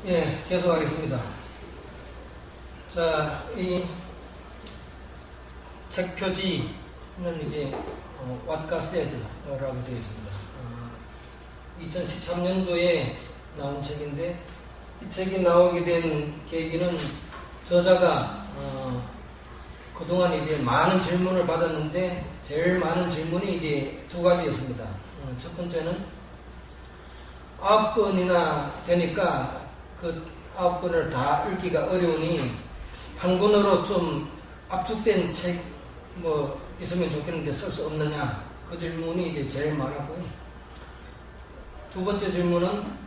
예, 계속하겠습니다. 자, 이 책 표지는 이제 What God Said라고 되어 있습니다. 2013년도에 나온 책인데, 이 책이 나오게 된 계기는 저자가 그동안 이제 많은 질문을 받았는데 제일 많은 질문이 이제 두 가지였습니다. 첫 번째는 9권이나 되니까 그 9권을 다 읽기가 어려우니 한 권으로 좀 압축된 책 뭐 있으면 좋겠는데 쓸 수 없느냐, 그 질문이 이제 제일 많았고요. 두 번째 질문은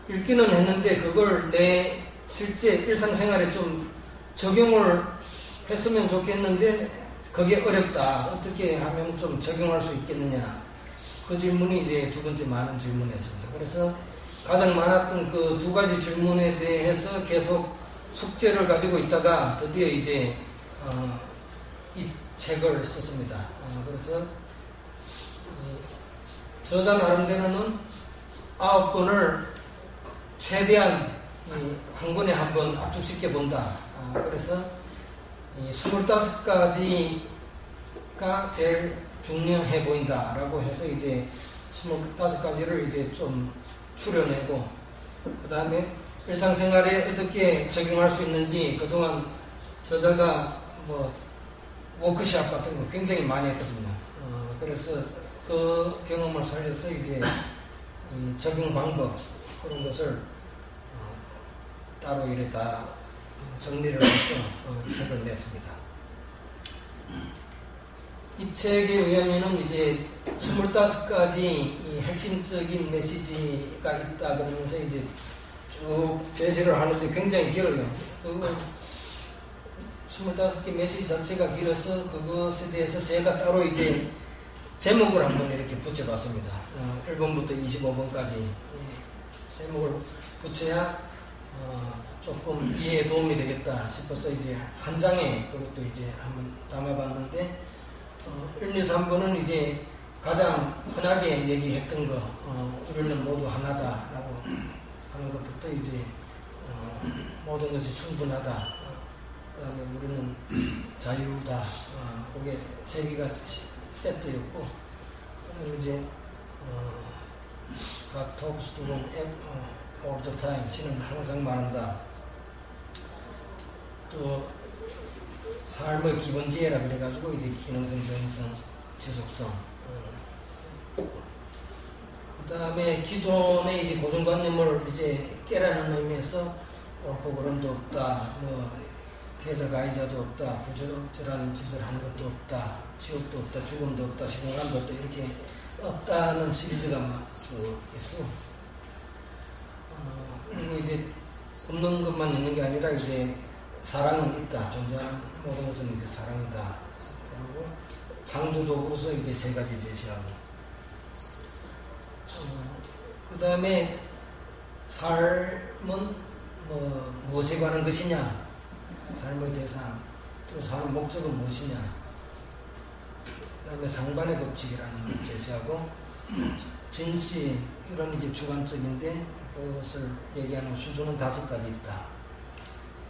읽기는 했는데 그걸 내 실제 일상생활에 좀 적용을 했으면 좋겠는데 그게 어렵다, 어떻게 하면 좀 적용할 수 있겠느냐, 그 질문이 이제 두 번째 많은 질문이었습니다. 그래서 가장 많았던 그 두 가지 질문에 대해서 계속 숙제를 가지고 있다가 드디어 이제 이 책을 썼습니다. 그래서 저자 나름대로는 9권을 최대한 한 권에 한 번 압축시켜 본다. 그래서 25가지가 제일 중요해 보인다라고 해서 이제 25가지를 이제 좀 추려내고, 그 다음에 일상생활에 어떻게 적용할 수 있는지, 그동안 저자가 뭐 워크샵 같은 거 굉장히 많이 했거든요. 그래서 그 경험을 살려서 이제 적용 방법, 그런 것을 따로 이래 다 정리를 해서 책을 냈습니다. 이 책에 의하면은 이제 25가지 핵심적인 메시지가 있다 그러면서 이제 쭉 제시를 하는데 굉장히 길어요. 그걸 25개 메시지 자체가 길어서 그것에 대해서 제가 따로 이제 제목을 한번 이렇게 붙여봤습니다. 1번부터 25번까지 제목을 붙여야 조금 이해에 도움이 되겠다 싶어서 이제 한 장에 그것도 이제 한번 담아봤는데, 1, 2, 3번은 이제 가장 흔하게 얘기했던 거, 우리는 모두 하나다라고 하는 것부터 이제 모든 것이 충분하다, 그 다음에 우리는 자유다, 그게 세 개가 세트였고, 그다음에 이제 God talks to one all the time, 신은 항상 말한다. 또 삶의 기본지혜라 그래가지고 이제 기능성, 병성, 지속성. 그 다음에 기존의 이제 고정관념을 이제 깨라는 의미에서 옳고 그름도 없다, 뭐 피해자 가해자도 없다, 부적절한 짓을 하는 것도 없다, 지옥도 없다, 죽음도 없다, 시공간도 없다, 이렇게 없다는 시리즈가 쭉 있어. 이제 없는 것만 있는 게 아니라 이제 사랑은 있다, 존재하는 모든 것은 이제 사랑이다. 그리고 창조도구로서 이제 세 가지 제시하고, 그 다음에 삶은 무엇에 관한 것이냐, 삶의 대상, 또 사는 목적은 무엇이냐, 그 다음에 상반의 법칙이라는 걸 제시하고, 진실, 이런 이제 주관적인데 그것을 얘기하는 수준은 5가지 있다.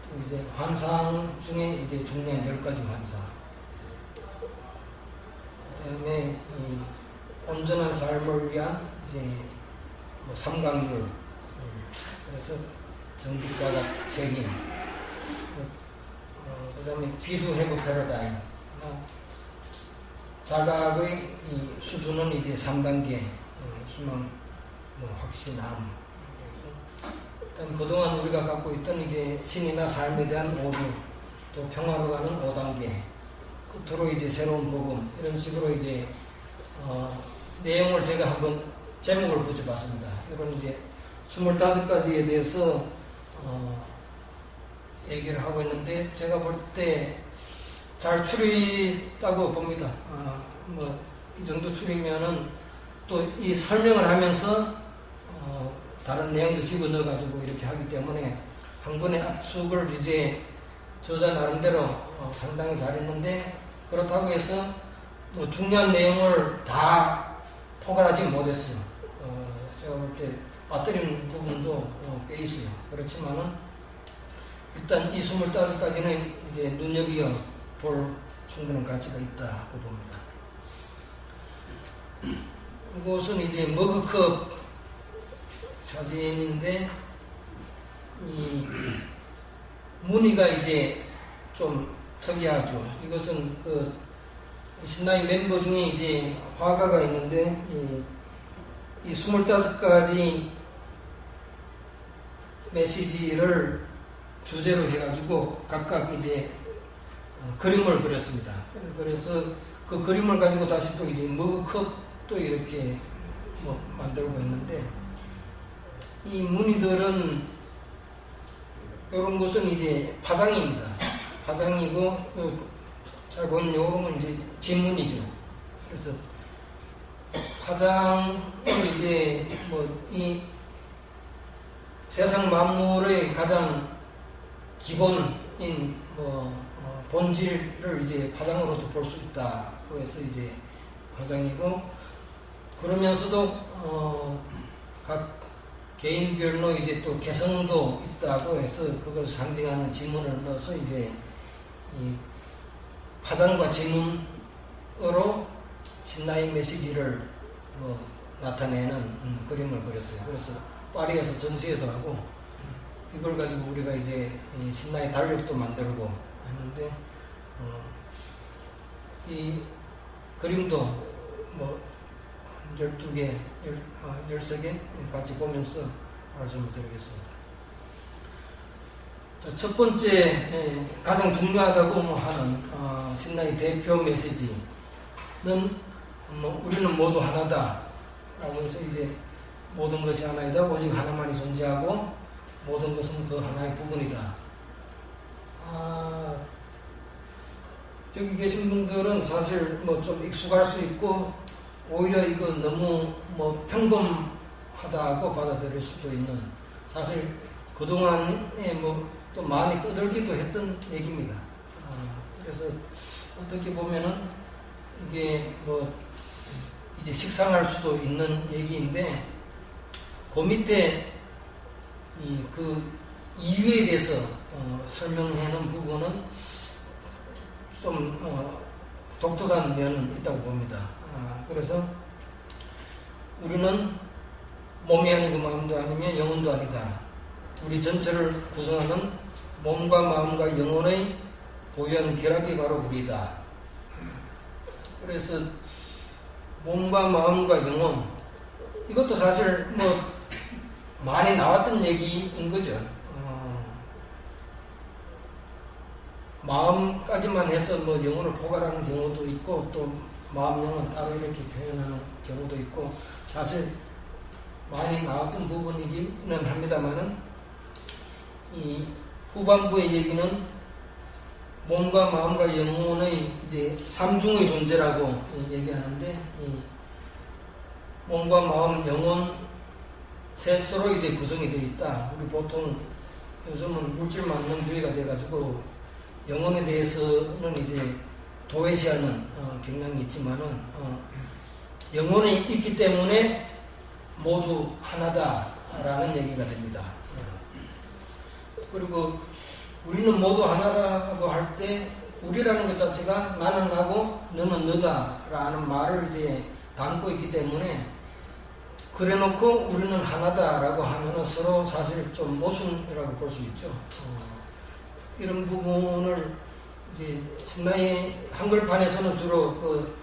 또 이제 환상 중에 이제 중요한 10가지 환상. 그 다음에 이 온전한 삶을 위한 이제 뭐 삼강률, 그래서 정직자가 책임, 그 다음에 비두 해브 패러다임, 자각의 이 수준은 이제 3단계, 희망, 확신함. 그다음 그동안 우리가 갖고 있던 이제 신이나 삶에 대한 오류, 또 평화로 가는 5단계, 끝으로 이제 새로운 복음, 이런 식으로 이제 내용을 제가 한번 제목을 붙여봤습니다. 이런 이제 25가지에 대해서 얘기를 하고 있는데, 제가 볼 때 잘 추리다고 봅니다. 이 정도 추리면은 또 이 설명을 하면서 다른 내용도 집어넣어가지고 이렇게 하기 때문에 한 번에 압축을 이제 저자 나름대로 상당히 잘했는데, 그렇다고 해서 중요한 내용을 다 포괄하지 못했어요. 제가 볼 때 빠뜨리는 부분도 꽤 있어요. 그렇지만은 일단 이 25가지는 이제 눈여겨 볼 충분한 가치가 있다고 봅니다. 이것은 이제 머그컵 사진인데 이 무늬가 이제 좀 특이하죠. 이것은 그 신라의 멤버 중에 이제 화가가 있는데 이 25가지 메시지를 주제로 해가지고 각각 이제 그림을 그렸습니다. 그래서 그 그림을 가지고 다시 또 이제 머그컵도 이렇게 뭐 만들고 있는데 이 무늬들은 이런 것은 이제 파장입니다. 파장이고 잘 보면 이런 건 이제 지문이죠. 그래서 파장을 이제 뭐 이 세상 만물의 가장 기본인 뭐 본질을 이제 파장으로도 볼 수 있다고 해서 이제 파장이고 그러면서도 각 개인별로 이제 또 개성도 있다고 해서 그걸 상징하는 지문을 넣어서 이제 이 파장과 지문으로 신라의 메시지를 나타내는 그림을 그렸어요. 그래서 파리에서 전시회도 하고 이걸 가지고 우리가 이제 신라의 달력도 만들고 했는데 이 그림도 뭐 12개, 13개 같이 보면서 말씀을 드리겠습니다. 자, 첫 번째 가장 중요하다고 하는 신라의 대표 메시지는 우리는 모두 하나다 라고 해서 이제 모든 것이 하나이다. 오직 하나만이 존재하고 모든 것은 그 하나의 부분이다. 여기 계신 분들은 사실 뭐 좀 익숙할 수 있고 오히려 이거 너무 뭐 평범하다고 받아들일 수도 있는 사실 그동안에 뭐 또 많이 떠들기도 했던 얘기입니다. 그래서 어떻게 보면은 이게 뭐 이제 식상할 수도 있는 얘기인데 그 밑에 그 이유에 대해서 설명해 놓은 부분은 좀 독특한 면은 있다고 봅니다. 그래서 우리는 몸이 아니고 마음도 아니며 영혼도 아니다. 우리 전체를 구성하는 몸과 마음과 영혼의 보유하는 결합이 바로 우리다. 그래서 몸과 마음과 영혼 이것도 사실 뭐 많이 나왔던 얘기인 거죠. 마음까지만 해서 뭐 영혼을 포괄하는 경우도 있고 또 마음 영혼 따로 이렇게 표현하는 경우도 있고 사실 많이 나왔던 부분이기는 합니다만은 이 후반부의 얘기는 몸과 마음과 영혼의 이제 삼중의 존재라고 얘기하는데 이 몸과 마음, 영혼 셋으로 이제 구성이 되어 있다. 우리 보통 요즘은 물질 만능주의가 돼가지고 영혼에 대해서는 이제 도외시하는 경향이 있지만은 영혼이 있기 때문에 모두 하나다라는 얘기가 됩니다. 그리고 우리는 모두 하나라고 할 때 우리라는 것 자체가 나는 나고 너는 너다라는 말을 이제 담고 있기 때문에 그래놓고 우리는 하나다라고 하면은 서로 사실 좀 모순이라고 볼 수 있죠. 이런 부분을 이제 신라의 한글판에서는 주로 그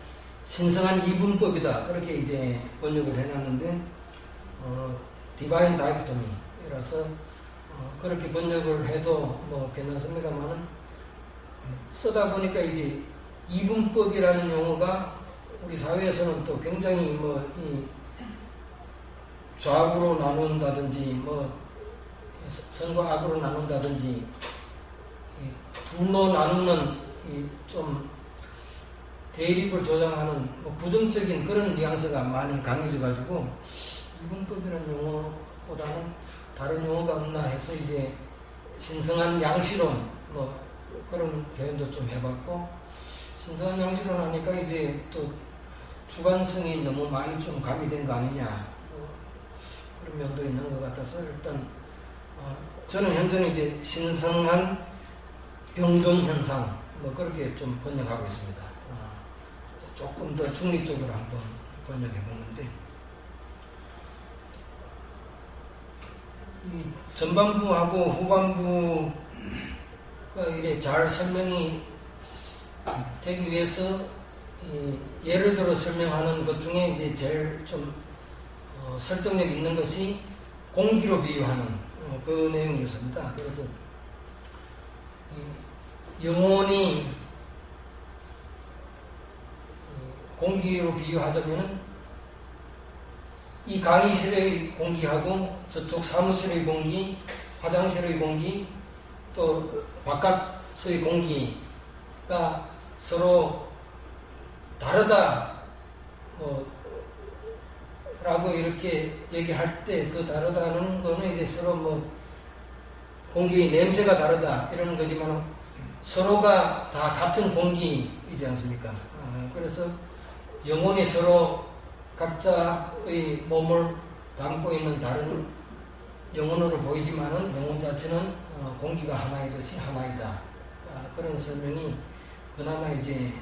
신성한 이분법이다 그렇게 이제 번역을 해놨는데 디바인 다이코토미라서 그렇게 번역을 해도 뭐 괜찮습니다만은 쓰다 보니까 이제 이분법이라는 용어가 우리 사회에서는 또 굉장히 뭐 이 좌우로 나눈다든지 뭐 선과 악으로 나눈다든지 둘로 나누는 좀 대립을 조장하는 뭐 부정적인 그런 뉘앙스가 많이 강해져 가지고 이분법이라는 용어보다는 다른 용어가 없나 해서 이제 신성한 양시론 뭐 그런 표현도 좀 해봤고 신성한 양시론 하니까 이제 또 주관성이 너무 많이 좀 가미된 거 아니냐 그런 면도 있는 것 같아서 일단 저는 현재는 이제 신성한 병존 현상 뭐 그렇게 좀 번역하고 있습니다. 조금 더 중립적으로 한번 번역해 본 건데 이 전반부하고 후반부가 이래 잘 설명이 되기 위해서 예를 들어 설명하는 것 중에 이제 제일 좀 설득력 있는 것이 공기로 비유하는 그 내용이었습니다. 그래서 영혼이 공기로 비유하자면은 이 강의실의 공기하고 저쪽 사무실의 공기, 화장실의 공기, 또 바깥의 공기가 서로 다르다 라고 이렇게 얘기할 때 그 다르다는 거는 이제 서로 뭐 공기의 냄새가 다르다 이러는 거지만 서로가 다 같은 공기이지 않습니까? 그래서 영혼이 서로 각자의 몸을 담고 있는 다른 영혼으로 보이지만은 영혼 자체는 공기가 하나이듯이 하나이다. 그런 설명이 그나마 이제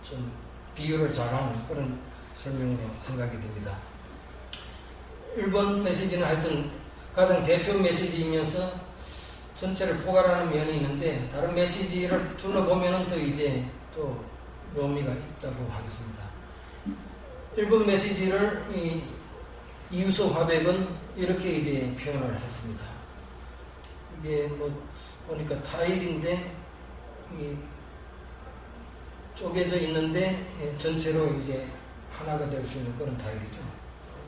좀 비유를 잘하는 그런 설명으로 생각이 됩니다. 1번 메시지는 하여튼 가장 대표 메시지이면서 전체를 포괄하는 면이 있는데 다른 메시지를 둘러보면은 또 이제 또 묘미가 있다고 하겠습니다. 1번 메시지를 이유서 화백은 이렇게 이제 표현을 했습니다. 이게 뭐 보니까 타일인데 쪼개져 있는데 전체로 이제 하나가 될 수 있는 그런 타일이죠.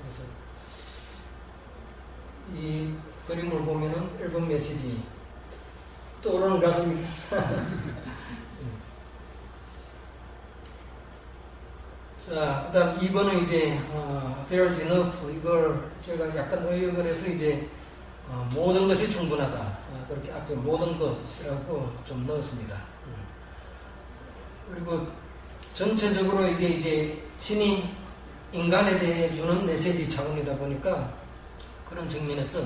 그래서 이 그림을 보면은 1번 메시지 떠오르는 것 같습니다. 자, 그 다음 2번은 이제 there's enough 이걸 제가 약간 의역을 해서 이제 모든 것이 충분하다 그렇게 앞에 모든 것이라고 좀 넣었습니다. 그리고 전체적으로 이게 이제 신이 인간에 대해 주는 메시지 차원이다 보니까 그런 측면에서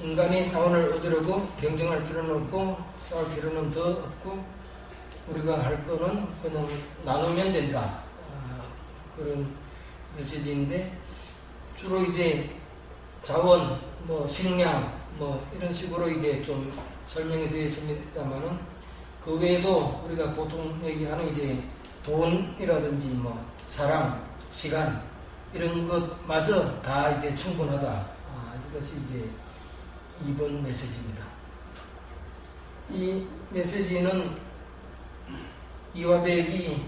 인간이 자원을 얻으려고 경쟁할 필요는 없고 싸울 필요는 더 없고 우리가 할 거는 그냥 나누면 된다. 그런 메시지인데 주로 이제 자원, 뭐 식량, 뭐 이런 식으로 이제 좀 설명이 되어 있습니다만은 그 외에도 우리가 보통 얘기하는 이제 돈이라든지 뭐 사랑, 시간 이런 것마저 다 이제 충분하다. 이것이 이제 2번 메시지입니다. 이 메시지는 이화백이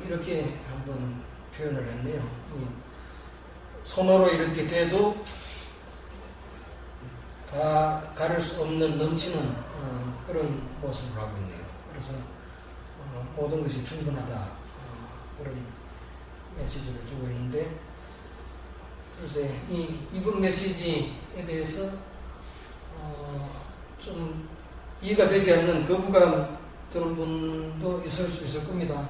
이렇게 한번 표현을 했네요. 손으로 이렇게 돼도 다 가릴 수 없는 넘치는 그런 모습을 하고 있네요. 그래서 모든 것이 충분하다 그런 메시지를 주고 있는데 그래서 이번 메시지에 대해서 좀 이해가 되지 않는 거부감 드는 분도 있을 수 있을 겁니다.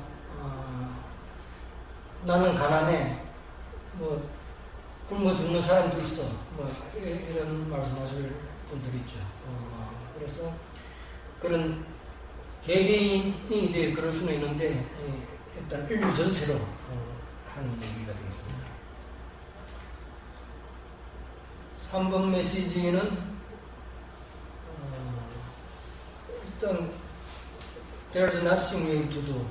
나는 가난해. 뭐 굶어 죽는 사람도 있어. 뭐 이런 말씀하실 분들이 있죠. 그래서 그런 개개인이 이제 그럴 수는 있는데 일단 인류 전체로 하는 얘기가 되겠습니다. 3번 메시지는 일단 There's nothing we have to do.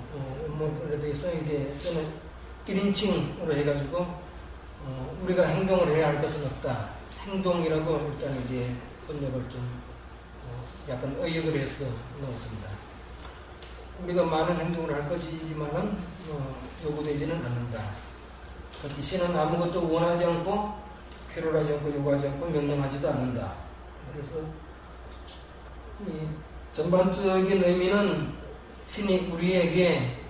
그래 돼서 이제 저는 1인칭으로 해가지고 우리가 행동을 해야 할 것은 없다. 행동이라고 일단 이제 번역을 좀 약간 의역을 해서 넣었습니다. 우리가 많은 행동을 할 것이지만은 요구되지는 않는다. 신은 아무것도 원하지 않고 필요로 하지 않고 요구하지 않고 명령하지도 않는다. 그래서 이 전반적인 의미는 신이 우리에게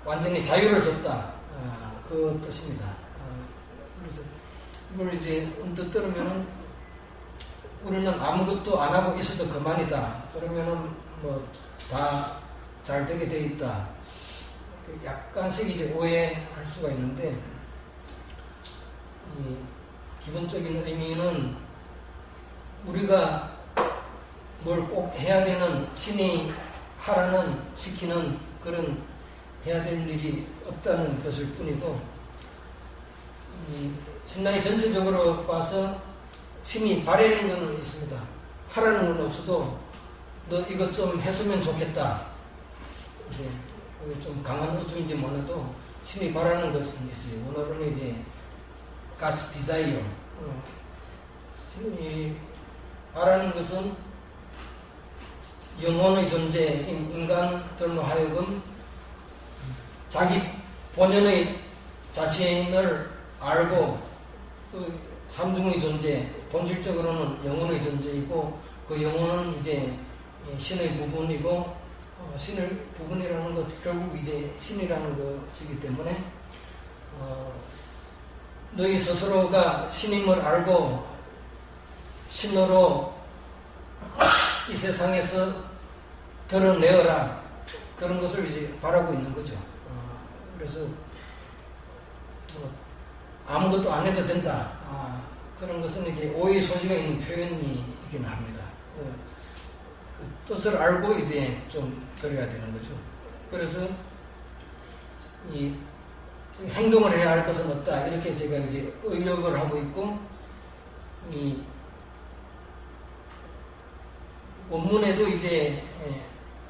완전히 자유를 줬다. 그 뜻입니다. 그래서 이걸 이제 언뜻 들으면은 우리는 아무것도 안 하고 있어도 그만이다. 그러면은 뭐 다 잘 되게 돼 있다. 약간씩 이제 오해할 수가 있는데 이 기본적인 의미는 우리가 뭘 꼭 해야 되는, 신이 하라는, 시키는 그런 해야 될 일이 없다는 것일 뿐이고, 이 신앙이 전체적으로 봐서 신이 바라는 건 있습니다. 하라는 건 없어도 너 이것 좀 했으면 좋겠다. 이제 좀 강한 의도인지 몰라도 신이 바라는 것은 있어요. 오늘은 이제 God's desire. 신이 바라는 것은 영혼의 존재인 인간들로 하여금 자기 본연의 자신을 알고 그 삼중의 존재, 본질적으로는 영혼의 존재이고 그 영혼은 이제 신의 부분이고 신의 부분이라는 것 결국 이제 신이라는 것이기 때문에 너희 스스로가 신임을 알고 신으로 이 세상에서 드러내어라, 그런 것을 이제 바라고 있는 거죠. 그래서 아무것도 안 해도 된다, 그런 것은 이제 오해의 소지가 있는 표현이긴 합니다. 그 뜻을 알고 이제 좀 들어야 되는 거죠. 그래서 이 행동을 해야 할 것은 없다, 이렇게 제가 이제 의역을 하고 있고, 이 원문에도 이제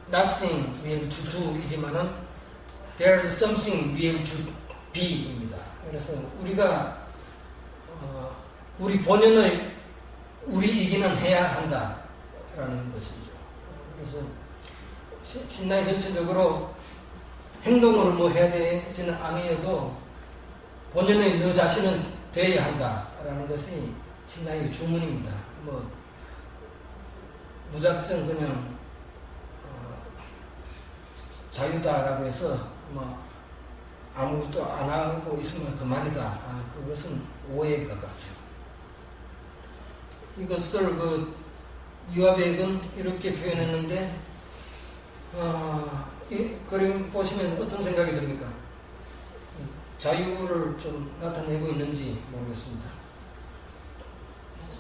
nothing we have to do 이지만은 there's something we have to be 입니다. 그래서 우리가 우리 본연의 우리이기는 해야 한다라는 것이죠. 그래서 신앙이 전체적으로 행동으로 뭐 해야 되지는 아니어도 본연의 너 자신은 되어야 한다라는 것이 신앙의 주문입니다. 뭐 무작정 그냥 자유다라고 해서 뭐 아무것도 안 하고 있으면 그만이다, 그것은 오해에 가깝죠. 이것을 그 유아백은 이렇게 표현했는데, 이 그림 보시면 어떤 생각이 듭니까? 자유를 좀 나타내고 있는지 모르겠습니다.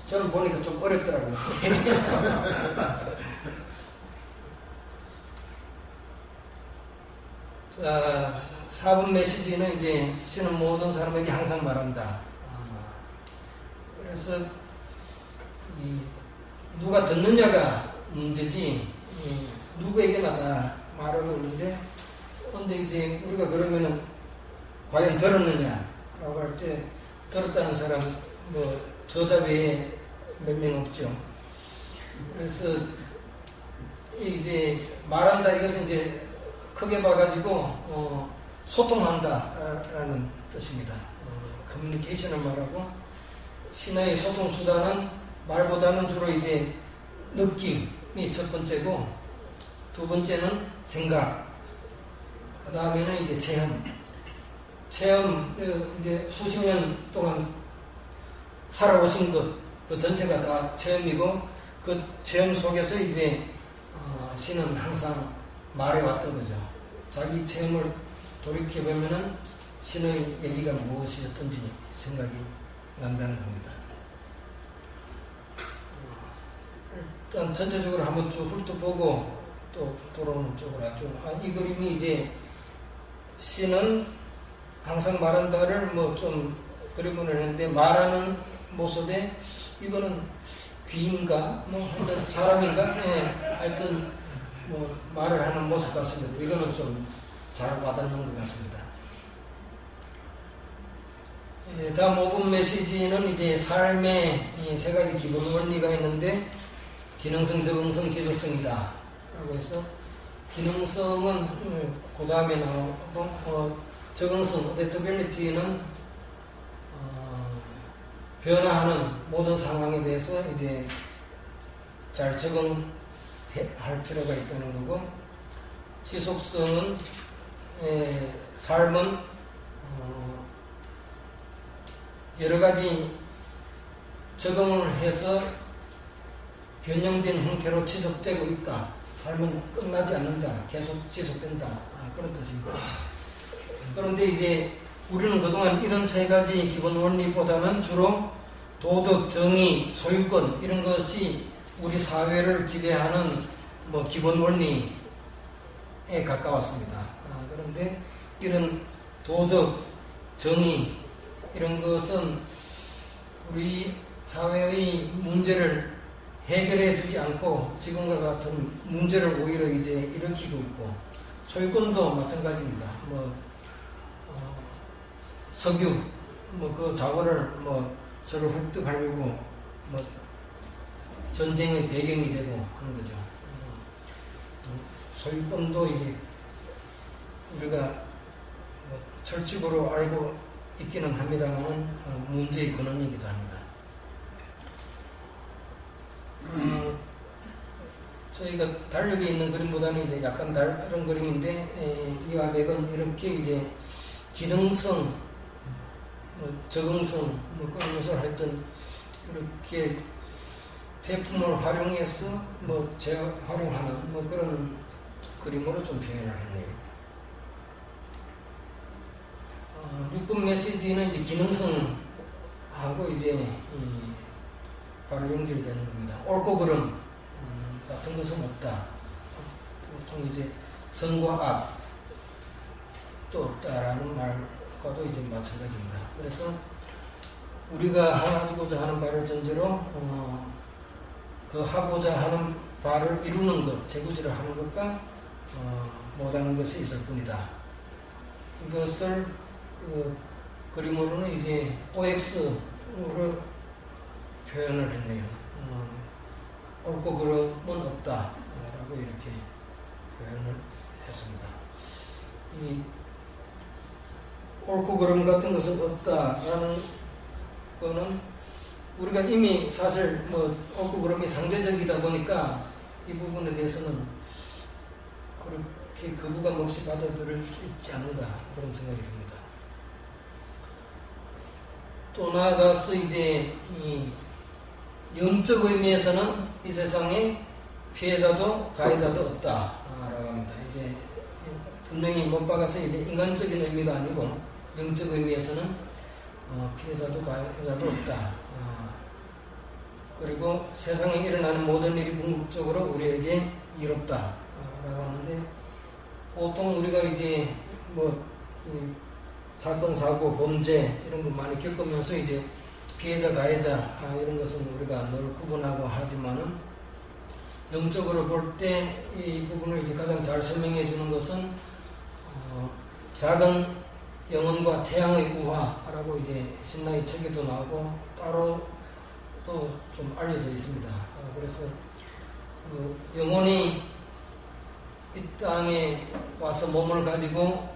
저는 보니까 좀 어렵더라고요. 자, 4번 메시지는 이제 신은 모든 사람에게 항상 말한다. 그래서 누가 듣느냐가 문제지 누구에게나 다 말하고 있는데, 그런데 이제 우리가 그러면은 과연 들었느냐라고 할 때 들었다는 사람 뭐 저자 외에 몇 명 없죠. 그래서 이제 말한다, 이것은 이제 크게 봐가지고 소통한다라는 뜻입니다. 커뮤니케이션을 말하고, 신의 소통 수단은 말보다는 주로 이제 느낌이 첫 번째고, 두 번째는 생각, 그 다음에는 이제 체험, 이제 수십 년 동안 살아오신 것, 그 전체가 다 체험이고, 그 체험 속에서 이제 신은 항상 말해왔던 거죠. 자기 체험을 돌이켜보면은 신의 얘기가 무엇이었던지 생각이 난다는 겁니다. 일단 전체적으로 한번 쭉 훑어보고 또 돌아오는 쪽으로 하죠. 이 그림이 이제 신은 항상 말한다를 뭐 좀 그림을 했는데, 말하는 모습에 이거는 귀인가 뭐 하여튼 사람인가, 하여튼 뭐 말을 하는 모습 같습니다. 이거는 좀 잘 와닿는 것 같습니다. 다음 5분 메시지는 이제 삶의 세 가지 기본 원리가 있는데, 기능성, 적응성, 지속성이다 라고 해서, 기능성은 그 다음에 나오고, 적응성, adaptability는 변화하는 모든 상황에 대해서 이제 잘 적응할 필요가 있다는 거고, 지속성은 삶은 여러 가지 적응을 해서 변형된 형태로 지속되고 있다. 삶은 끝나지 않는다. 계속 지속된다. 그런 뜻입니다. 그런데 이제 우리는 그동안 이런 세 가지 기본 원리보다는 주로 도덕, 정의, 소유권 이런 것이 우리 사회를 지배하는 뭐 기본 원리에 가까웠습니다. 그런데 이런 도덕, 정의 이런 것은 우리 사회의 문제를 해결해 주지 않고 지금과 같은 문제를 오히려 이제 일으키고 있고, 소유권도 마찬가지입니다. 석유 그 자원을 서로 획득하려고 전쟁의 배경이 되고 하는 거죠. 소유권도 이제 우리가 철칙으로 알고 있기는 합니다만 문제의 근원이기도 합니다. 저희가 달력에 있는 그림보다는 이제 약간 다른 그림인데, 이 화백은 이렇게 이제 기능성, 적응성, 그런 것을 하여튼 이렇게 폐품을 활용해서 재활용하는 그런 그림으로 좀 표현을 했네요. 6분 메시지는 이제 기능성하고 이제 바로 연결이 되는 겁니다. 옳고 그름 같은 것은 없다. 보통 이제 선과 악도 없다라는 말과도 이제 마찬가지입니다. 그래서 우리가 하고자 하는 바를 전제로 그 하고자 하는 바를 이루는 것, 재구실을 하는 것과 못하는 것이 있을 뿐이다. 이것을 그림으로는 이제 OX로 표현을 했네요. 옳고 그름은 없다 라고 이렇게 표현을 했습니다. 이 옳고 그름 같은 것은 없다라는 거는 우리가 이미 사실 옳고 그름이 상대적이다 보니까 이 부분에 대해서는 그렇게 거부감 없이 받아들일 수 있지 않은가 그런 생각이 듭니다. 또 나아가서 이제 이 영적 의미에서는 이 세상에 피해자도 가해자도 없다라고 합니다. 이제 분명히 못 박아서 이제 인간적인 의미가 아니고 영적 의미에서는 피해자도 가해자도 없다. 그리고 세상에 일어나는 모든 일이 궁극적으로 우리에게 이롭다라고 하는데, 보통 우리가 이제 사건, 사고, 범죄 이런 거 많이 겪으면서 이제 피해자, 가해자 이런 것은 우리가 늘 구분하고 하지만은 영적으로 볼 때 이 부분을 이제 가장 잘 설명해 주는 것은 작은 영혼과 태양의 우화라고 이제 신라의 책에도 나오고 따로 또 좀 알려져 있습니다. 그래서 영혼이 이 땅에 와서 몸을 가지고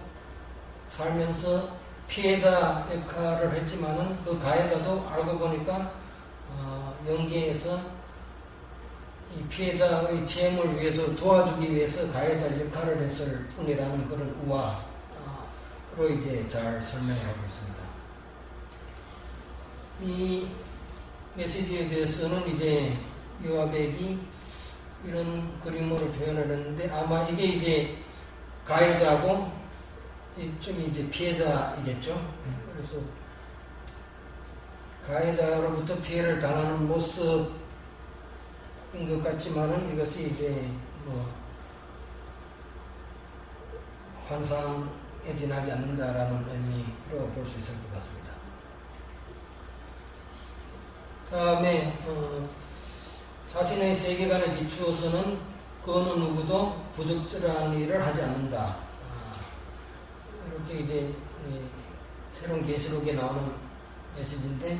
살면서 피해자 역할을 했지만은 그 가해자도 알고 보니까 영계에서 이 피해자의 재물을 위해서 도와주기 위해서 가해자 역할을 했을 뿐이라는 그런 우화로 이제 잘 설명을 하고 있습니다. 이 메시지에 대해서는 이제 요하백이 이런 그림으로 표현을 했는데, 아마 이게 이제 가해자고 이쪽이 이제 피해자이겠죠. 그래서 가해자로부터 피해를 당하는 모습인 것 같지만은 이것이 이제 환상에 지나지 않는다라는 의미로 볼 수 있을 것 같습니다. 다음에 자신의 세계관에 비추어서는 그 어느 누구도 부적절한 일을 하지 않는다. 이렇게 이제 새로운 계시록에 나오는 메시지인데,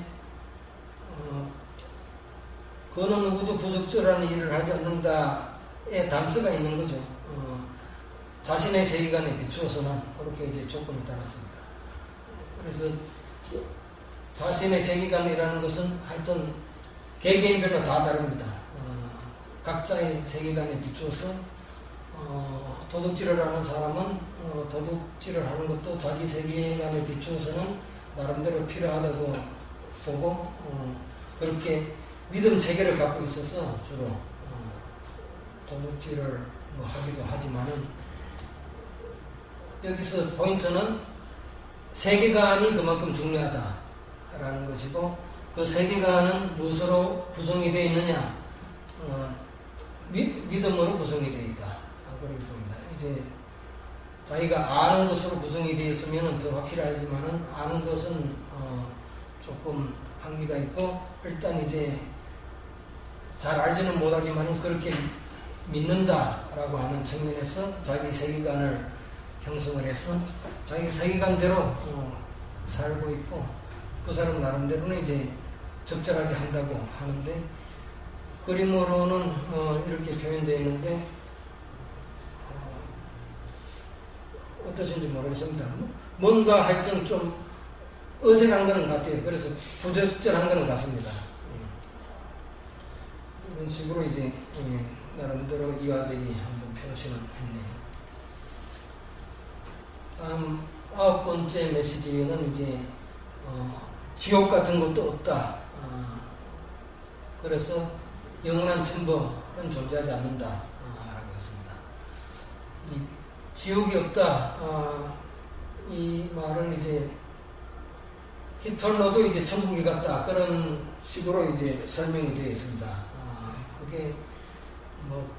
그 어느 누구도 부적절한 일을 하지 않는다의 단서가 있는 거죠. 자신의 세계관에 비추어서는 그렇게 이제 조건을 달았습니다. 그래서 자신의 세계관이라는 것은 하여튼 개개인별로 다 다릅니다. 각자의 세계관에 비추어서 도둑질을 하는 사람은 도둑질을 하는 것도 자기 세계관에 비추어서는 나름대로 필요하다고 보고 그렇게 믿음 체계를 갖고 있어서 주로 도둑질을 하기도 하지만은, 여기서 포인트는 세계관이 그만큼 중요하다라는 것이고, 그 세계관은 무엇으로 구성이 되어 있느냐? 믿음으로 구성이 되어 있다. 그렇게 봅니다. 이제 자기가 아는 것으로 구성이 되어 있으면 더 확실하지만은 아는 것은 조금 한계가 있고, 일단 이제 잘 알지는 못하지만 그렇게 믿는다라고 하는 측면에서 자기 세계관을 형성을 해서 자기 세계관대로 살고 있고, 그 사람 나름대로는 이제 적절하게 한다고 하는데, 그림으로는 이렇게 표현되어 있는데 어떠신지 모르겠습니다. 뭔가 하여튼 좀 어색한 거는 같아요. 그래서 부적절한 거는 같습니다. 이런 식으로 이제 나름대로 이화되기 한번 표시는 했네요. 다음 9번째 메시지는 이제 지옥 같은 것도 없다. 그래서 영원한 천부 그런 존재하지 않는다 라고 했습니다. 이 지옥이 없다. 이 말은 이제 히틀러도 이제 천국이 같다 그런 식으로 이제 설명이 되어 있습니다. 그게 뭐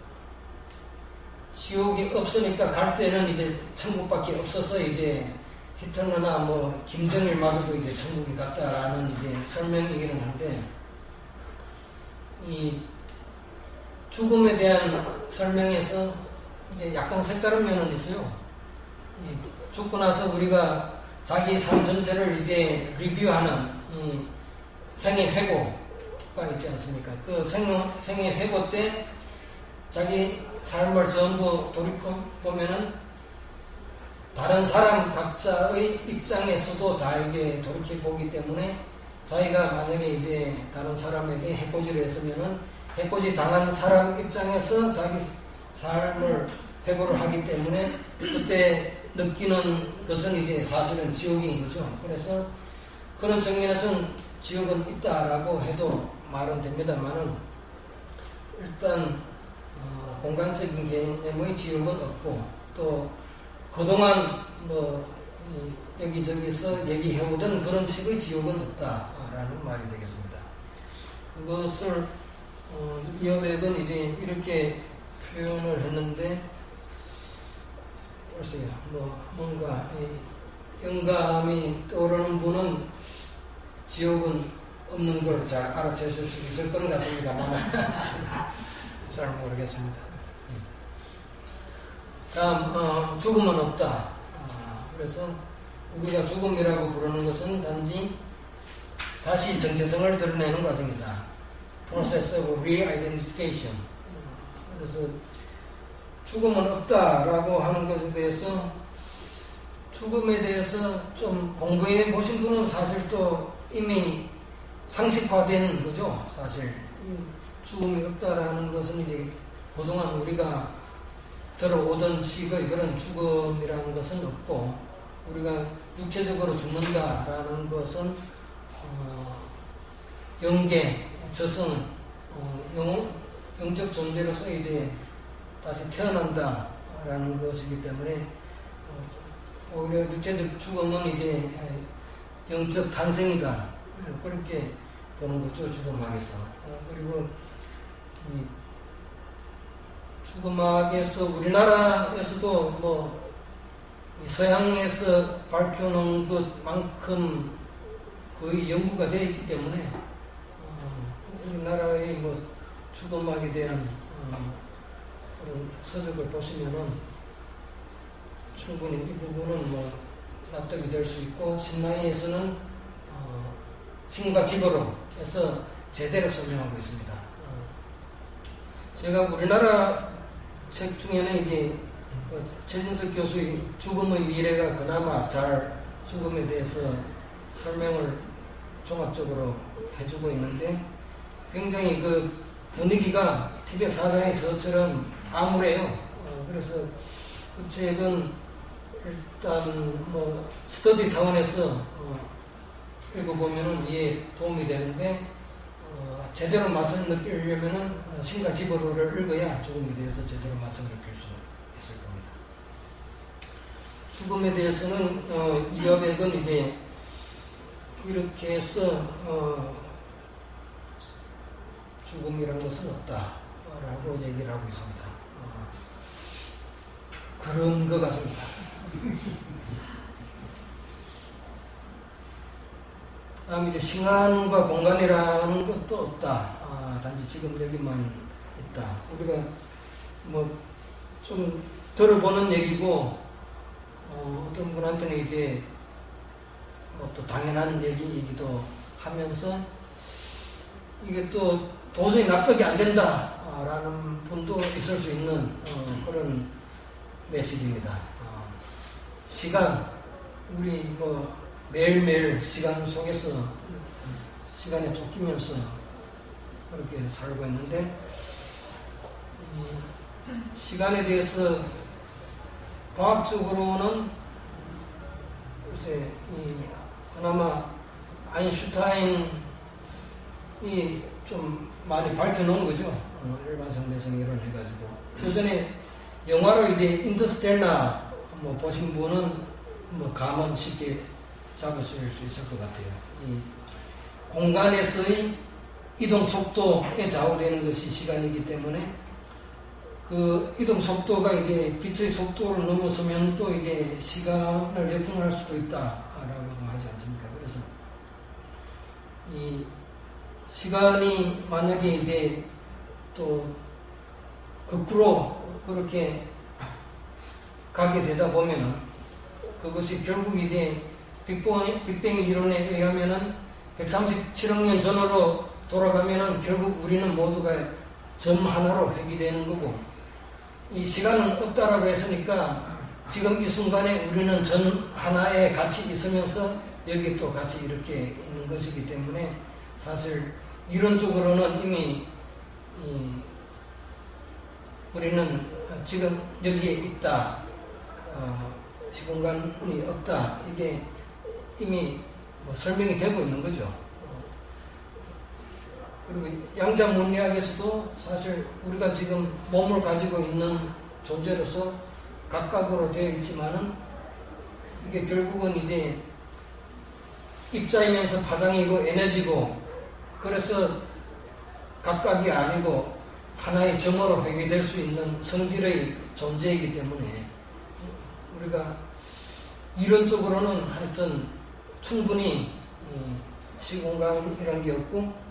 지옥이 없으니까 갈 때는 이제 천국밖에 없어서 이제 히틀러나 뭐 김정일마저도 이제 천국이 같다라는 이제 설명이기는 한데, 이 죽음에 대한 설명에서 이제 약간 색다른 면은 있어요. 죽고 나서 우리가 자기 삶 전체를 이제 리뷰하는 이 생애 회고가 있지 않습니까? 그 생애 회고 때 자기 삶을 전부 돌이켜 보면은 다른 사람 각자의 입장에서도 다 이제 돌이켜 보기 때문에, 자기가 만약에 이제 다른 사람에게 해코지를 했으면은 해코지 당한 사람 입장에서 자기 삶을 회고를 하기 때문에 그때 느끼는 것은 이제 사실은 지옥인 거죠. 그래서 그런 측면에서는 지옥은 있다라고 해도 말은 됩니다만은, 일단 공간적인 개념의 지옥은 없고, 또 그동안 뭐 여기저기서 얘기해오던 그런 식의 지옥은 없다라는 말이 되겠습니다. 그것을 이어백은 이제 이렇게 표현을 했는데, 글쎄요, 뭔가 영감이 떠오르는 분은 지옥은 없는 걸 잘 알아채실 수 있을 것 같습니다만 잘 모르겠습니다. 다음 죽음은 없다. 그래서 우리가 죽음이라고 부르는 것은 단지 다시 정체성을 드러내는 과정이다. Process of re-identification. 그래서 죽음은 없다라고 하는 것에 대해서, 죽음에 대해서 좀 공부해 보신 분은 사실 또 이미 상식화된 거죠. 사실 죽음이 없다라는 것은 이제 그동안 우리가 들어오던 식의 그런 죽음이라는 것은 없고, 우리가 육체적으로 죽는다라는 것은 영계, 저승, 영적 존재로서 이제 다시 태어난다라는 것이기 때문에, 오히려 육체적 죽음은 이제 영적 탄생이다, 그렇게 보는 거죠. 죽음학에서. 그리고 이 죽음학에서 우리나라에서도 뭐 서양에서 밝혀놓은 것만큼 거의 연구가 되어 있기 때문에, 우리나라의 뭐 죽음학에 대한 서적을 보시면은 충분히 이 부분은 뭐 납득이 될 수 있고, 신나이에서는 신과 집으로 해서 제대로 설명하고 있습니다. 제가 우리나라 책 중에는 이제 최진석 교수의 죽음의 미래가 그나마 잘 죽음에 대해서 설명을 종합적으로 해주고 있는데, 굉장히 그 분위기가 티베트 사자의 서처럼 암울해요. 그래서 그 책은 일단 뭐 스터디 차원에서 읽어보면은 이해 도움이 되는데, 제대로 맛을 느끼려면은 신과 지보로를 읽어야 죽음에 대해서 제대로 맛을 느낄 수 있을 겁니다. 죽음에 대해서는 이어백은 이제 이렇게 해서 죽음이란 것은 없다라고 얘기를 하고 있습니다. 그런 것 같습니다. 다음 이제 시간과 공간이라는 것도 없다. 단지 지금 여기만 있다. 우리가 뭐 좀 들어보는 얘기고 어떤 분한테는 이제 뭐 또 당연한 얘기이기도 하면서 이게 또 도저히 납득이 안 된다라는 분도 있을 수 있는 그런 메시지입니다. 시간, 우리 뭐 매일매일 시간 속에서 시간에 쫓기면서 그렇게 살고 있는데 시간에 대해서 과학적으로는 글쎄 그나마 아인슈타인이 좀 많이 밝혀놓은 거죠. 일반 상대성 이론 해가지고. 그 전에 영화로 이제 인터스텔라 뭐 보신 분은 뭐 감은 쉽게 잡으실 수 있을 것 같아요. 이 공간에서의 이동 속도에 좌우되는 것이 시간이기 때문에 그 이동 속도가 이제 빛의 속도를 넘어서면 또 이제 시간을 역행할 수도 있다라고도 하지 않습니까? 그래서 이 시간이 만약에 이제 또 거꾸로 그렇게 가게 되다 보면은 그것이 결국 이제 빅뱅 이론에 의하면은 137억 년 전으로 돌아가면은 결국 우리는 모두가 점 하나로 회귀되는 거고 이 시간은 없다라고 했으니까 지금 이 순간에 우리는 점 하나에 같이 있으면서 여기 또 같이 이렇게 있는 것이기 때문에 사실 이론적으로는 이미 우리는 지금 여기에 있다, 시공간이 없다, 이게 이미 뭐 설명이 되고 있는 거죠. 그리고 양자 물리학에서도 사실 우리가 지금 몸을 가지고 있는 존재로서 각각으로 되어 있지만은 이게 결국은 이제 입자이면서 파장이고 에너지고 그래서 각각이 아니고 하나의 점으로 회귀될 수 있는 성질의 존재이기 때문에 우리가 이론적으로는 하여튼 충분히 시공간이라는 게 없고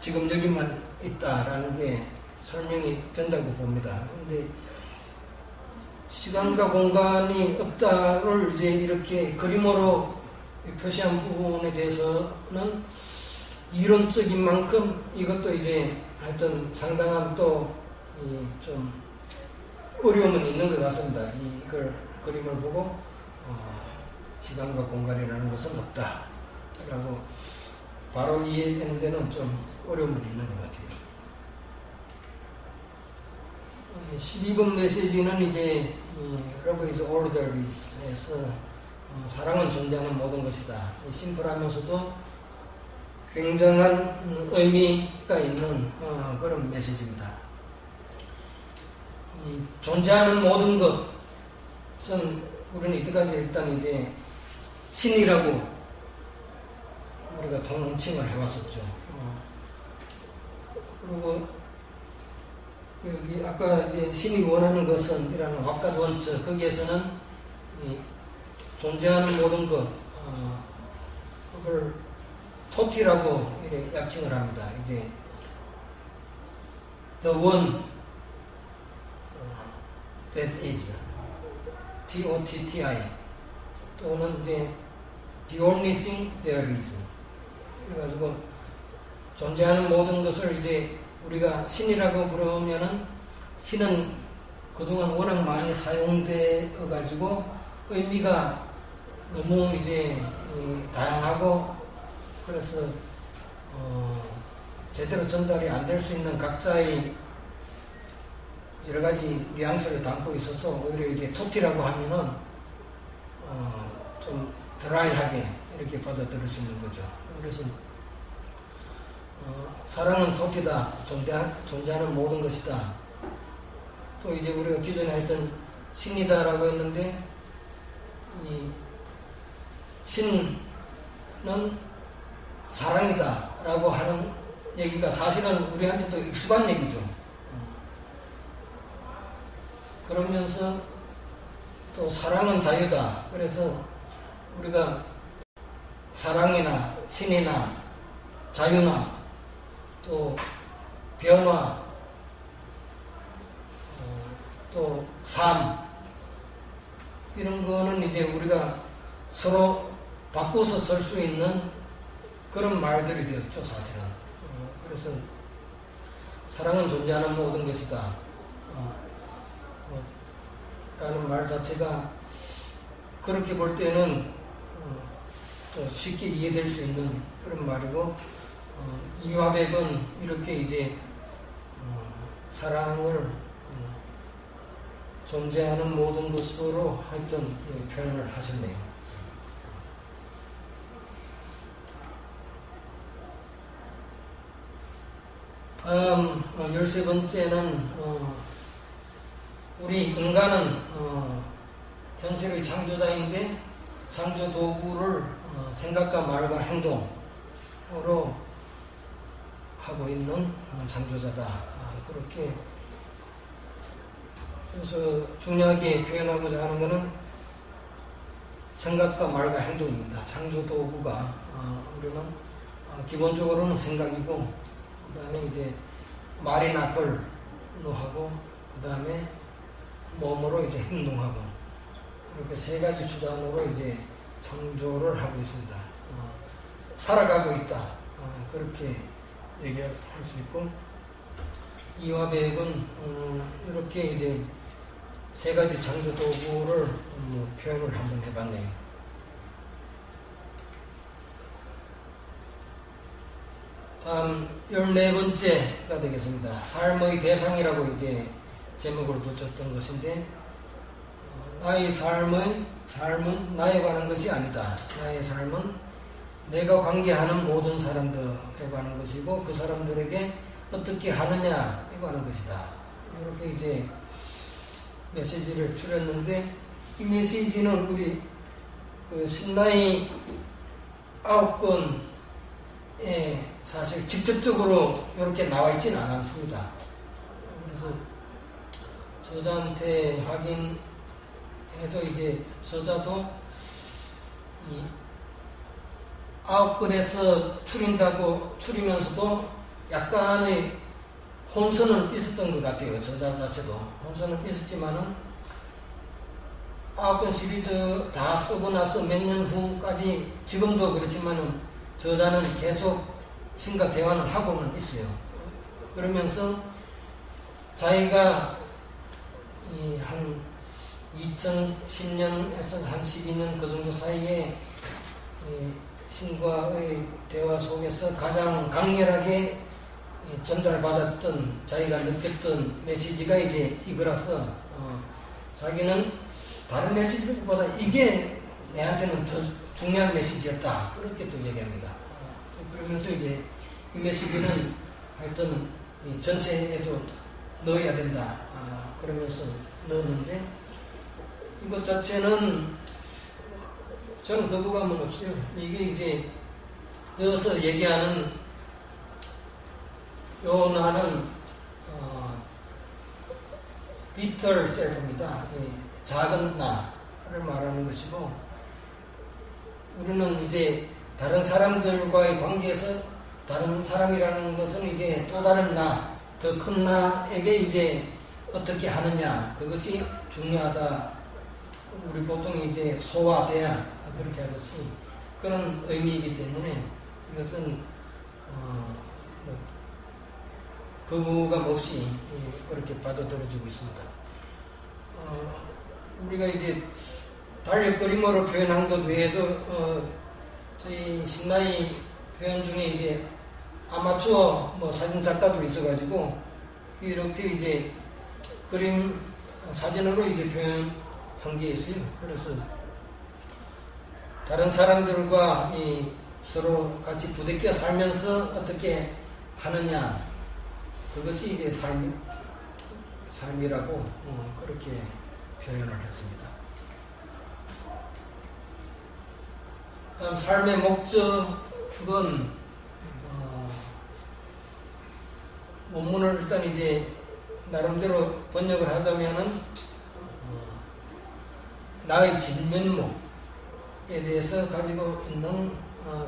지금 여기만 있다라는 게 설명이 된다고 봅니다. 근데 시간과 공간이 없다를 이제 이렇게 그림으로 표시한 부분에 대해서는 이론적인 만큼 이것도 이제 하여튼 상당한 또 좀 어려움은 있는 것 같습니다. 이걸 그림을 보고 시간과 공간이라는 것은 없다라고 바로 이해되는 데는 좀 어려움은 있는 것 같아요. 12번 메시지는 이제 Love is all there is에서 사랑은 존재하는 모든 것이다. 심플하면서도 굉장한 의미가 있는 그런 메시지입니다. 존재하는 모든 것은 우리는 이때까지 일단 이제 신이라고 우리가 통칭을 해왔었죠. 그리고 여기 아까 이제 신이 원하는 것은 이라는 왁갓 원처 거기에서는 존재하는 모든 것 그걸 토티라고 이렇게 약칭을 합니다. 이제 the one that is T-O-T-T-I 또는 이제 the only thing there is 그래가지고 존재하는 모든 것을 이제 우리가 신이라고 부르면은 신은 그동안 워낙 많이 사용되어 가지고 의미가 너무 이제 다양하고 그래서 제대로 전달이 안 될 수 있는 각자의 여러 가지 뉘앙스를 담고 있어서 오히려 이제 토티라고 하면은 좀 드라이하게 이렇게 받아들일 수 있는 거죠. 그래서 사랑은 토티다. 존재하는 모든 것이다. 또 이제 우리가 기존에 했던 신이다라고 했는데 이 신은 사랑이다라고 하는 얘기가 사실은 우리한테도 익숙한 얘기죠. 그러면서 또 사랑은 자유다. 그래서 우리가 사랑이나 신이나 자유나 또 변화 또 삶 이런 거는 이제 우리가 서로 바꿔서 쓸 수 있는 그런 말들이 되었죠, 사실은. 그래서 사랑은 존재하는 모든 것이다 라는 말 자체가 그렇게 볼 때는 또 쉽게 이해될 수 있는 그런 말이고, 이화백은 이렇게 이제 사랑을 존재하는 모든 것으로 하여튼 표현을 하셨네요. 다음 13번째는 우리 인간은 현실의 창조자인데 창조 도구를 생각과 말과 행동으로 하고 있는 창조자다. 그렇게 그래서 중요하게 표현하고자 하는 것은 생각과 말과 행동입니다. 창조 도구가 우리는 기본적으로는 생각이고, 그 다음에 이제 말이나 글로 하고, 그 다음에 몸으로 이제 행동하고, 이렇게 세 가지 수단으로 이제 창조를 하고 있습니다. 살아가고 있다. 그렇게 얘기할 수 있고, 이화백은 이렇게 이제 세 가지 창조 도구를 표현을 한번 해봤네요. 다음 14번째가 되겠습니다. 삶의 대상이라고 이제 제목을 붙였던 것인데, 나의 삶은 나에 관한 것이 아니다. 나의 삶은 내가 관계하는 모든 사람들에 관한 것이고, 그 사람들에게 어떻게 하느냐에 관한 것이다. 이렇게 이제 메시지를 줄였는데, 이 메시지는 우리 그 신라의 9권에 사실 직접적으로 이렇게 나와 있지는 않았습니다. 그래서 저자한테 확인해도 이제 저자도 이 9권에서 추리면서도 약간의 혼선은 있었던 것 같아요. 저자 자체도 혼선은 있었지만은 9권 시리즈 다 쓰고 나서 몇 년 후까지 지금도 그렇지만은 저자는 계속 신과 대화를 하고는 있어요. 그러면서 자기가 한 2010년에서 한 12년 그 정도 사이에 신과의 대화 속에서 가장 강렬하게 전달받았던, 자기가 느꼈던 메시지가 이제 이거라서 자기는 다른 메시지보다 이게 내한테는 더 중요한 메시지였다. 그렇게 또 얘기합니다. 그러면서 이제 이 메시지는 하여튼 전체에도 넣어야 된다. 그러면서 넣었는데, 이것 자체는 저는 거부감은 없어요. 이게 이제 여기서 얘기하는 요 나는 little self입니다. 작은 나를 말하는 것이고, 우리는 이제 다른 사람들과의 관계에서 다른 사람이라는 것은 이제 또 다른 나, 더 큰 나에게 이제 어떻게 하느냐, 그것이 중요하다. 우리 보통 이제 소화돼야 그렇게 하듯이 그런 의미이기 때문에 이것은 거부감 없이 그렇게 받아들여지고 있습니다. 우리가 이제 달력 그림으로 표현한 것 외에도 저희 신라의 표현 중에 이제 아마추어 사진 작가도 있어가지고 이렇게 이제 그림 사진으로 이제 표현한 게 있어요. 그래서 다른 사람들과 서로 같이 부대껴 살면서 어떻게 하느냐, 그것이 이제 삶이라고 그렇게 표현을 했습니다. 다음 삶의 목적은 원문을 일단 이제 나름대로 번역을 하자면은 나의 진면목에 대해서 가지고 있는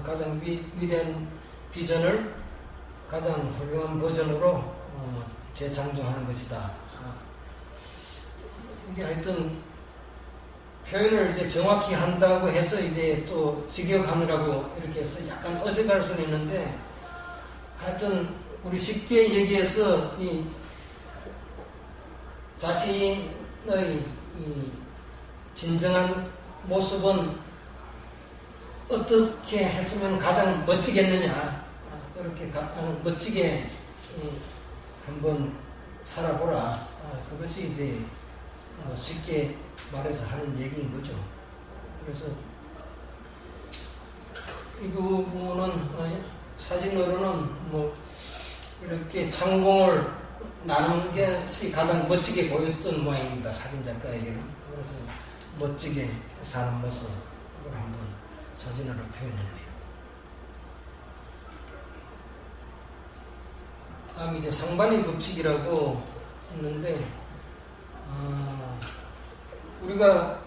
가장 위대한 비전을 가장 훌륭한 버전으로 재창조하는 것이다. 이게 하여튼 표현을 이제 정확히 한다고 해서 이제 또 직역하느라고 이렇게 해서 약간 어색할 수는 있는데, 하여튼 우리 쉽게 얘기해서 이 자신의 이 진정한 모습은 어떻게 했으면 가장 멋지겠느냐, 그렇게 가장 멋지게 한번 살아보라. 그것이 이제 쉽게 말해서 하는 얘기인 거죠. 그래서 이 부분은 사진으로는 뭐 이렇게 창공을 나눈 것이 가장 멋지게 보였던 모양입니다. 사진작가에게는. 그래서 멋지게 사는 모습을 한번 사진으로 표현했네요. 다음 이제 상반의 법칙이라고 했는데, 우리가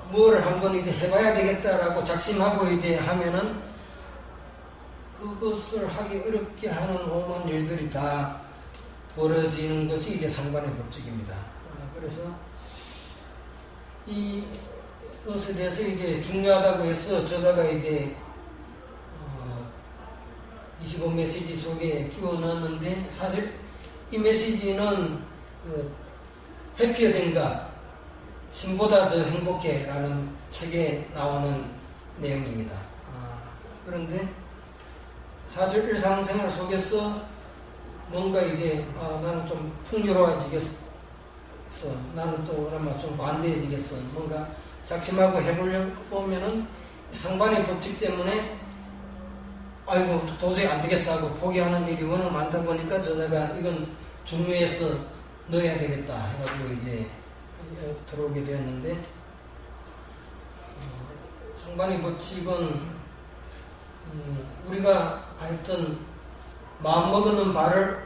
뭘 한번 이제 해봐야 되겠다라고 작심하고 이제 하면은 그것을 하기 어렵게 하는 오만 일들이 다 벌어지는 것이 이제 상반의 법칙입니다. 그래서 이것에 대해서 이제 중요하다고 해서 저자가 이제 25메시지 속에 끼워 넣었는데, 사실 이 메시지는 해피어 된 신보다 더 행복해 라는 책에 나오는 내용입니다. 그런데 사실 일상생활 속에서 뭔가 이제 나는 좀 풍요로워지겠어, 나는 또 그나마 좀 관대해지겠어, 뭔가 작심하고 해보려고 보면은 상반의 법칙 때문에 아이고 도저히 안 되겠어 하고 포기하는 일이 워낙 많다 보니까 저자가 이건 중요해서 넣어야 되겠다 해가지고 이제 들어오게 되었는데, 상반의 법칙은 우리가 하여튼 마음먹는 바를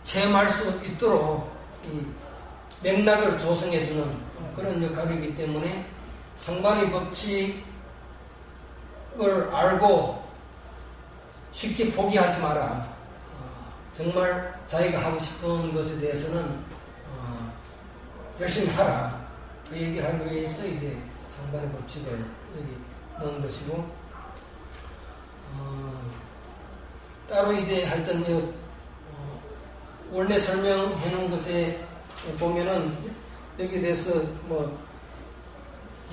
체험할 수 있도록 이 맥락을 조성해주는 그런 역할이기 때문에 상반의 법칙을 알고 쉽게 포기하지 마라. 정말 자기가 하고 싶은 것에 대해서는 열심히 하라. 그 얘기를 하기 위해서 이제 상반의 법칙을 여기 넣은 것이고, 따로 이제 하여튼 원래 설명해 놓은 것에 보면은 여기에 대해서 뭐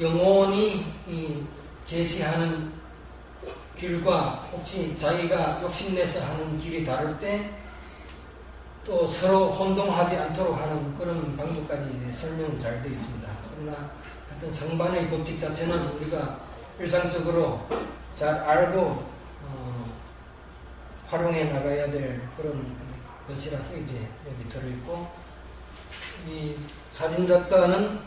영혼이 제시하는 길과 혹시 자기가 욕심내서 하는 길이 다를 때 또 서로 혼동하지 않도록 하는 그런 방법까지 이제 설명은 잘 되어 있습니다. 그러나 하여튼 상반의 법칙 자체는 우리가 일상적으로 잘 알고 활용해 나가야 될 그런 것이라서 이제 여기 들어있고, 이 사진작가는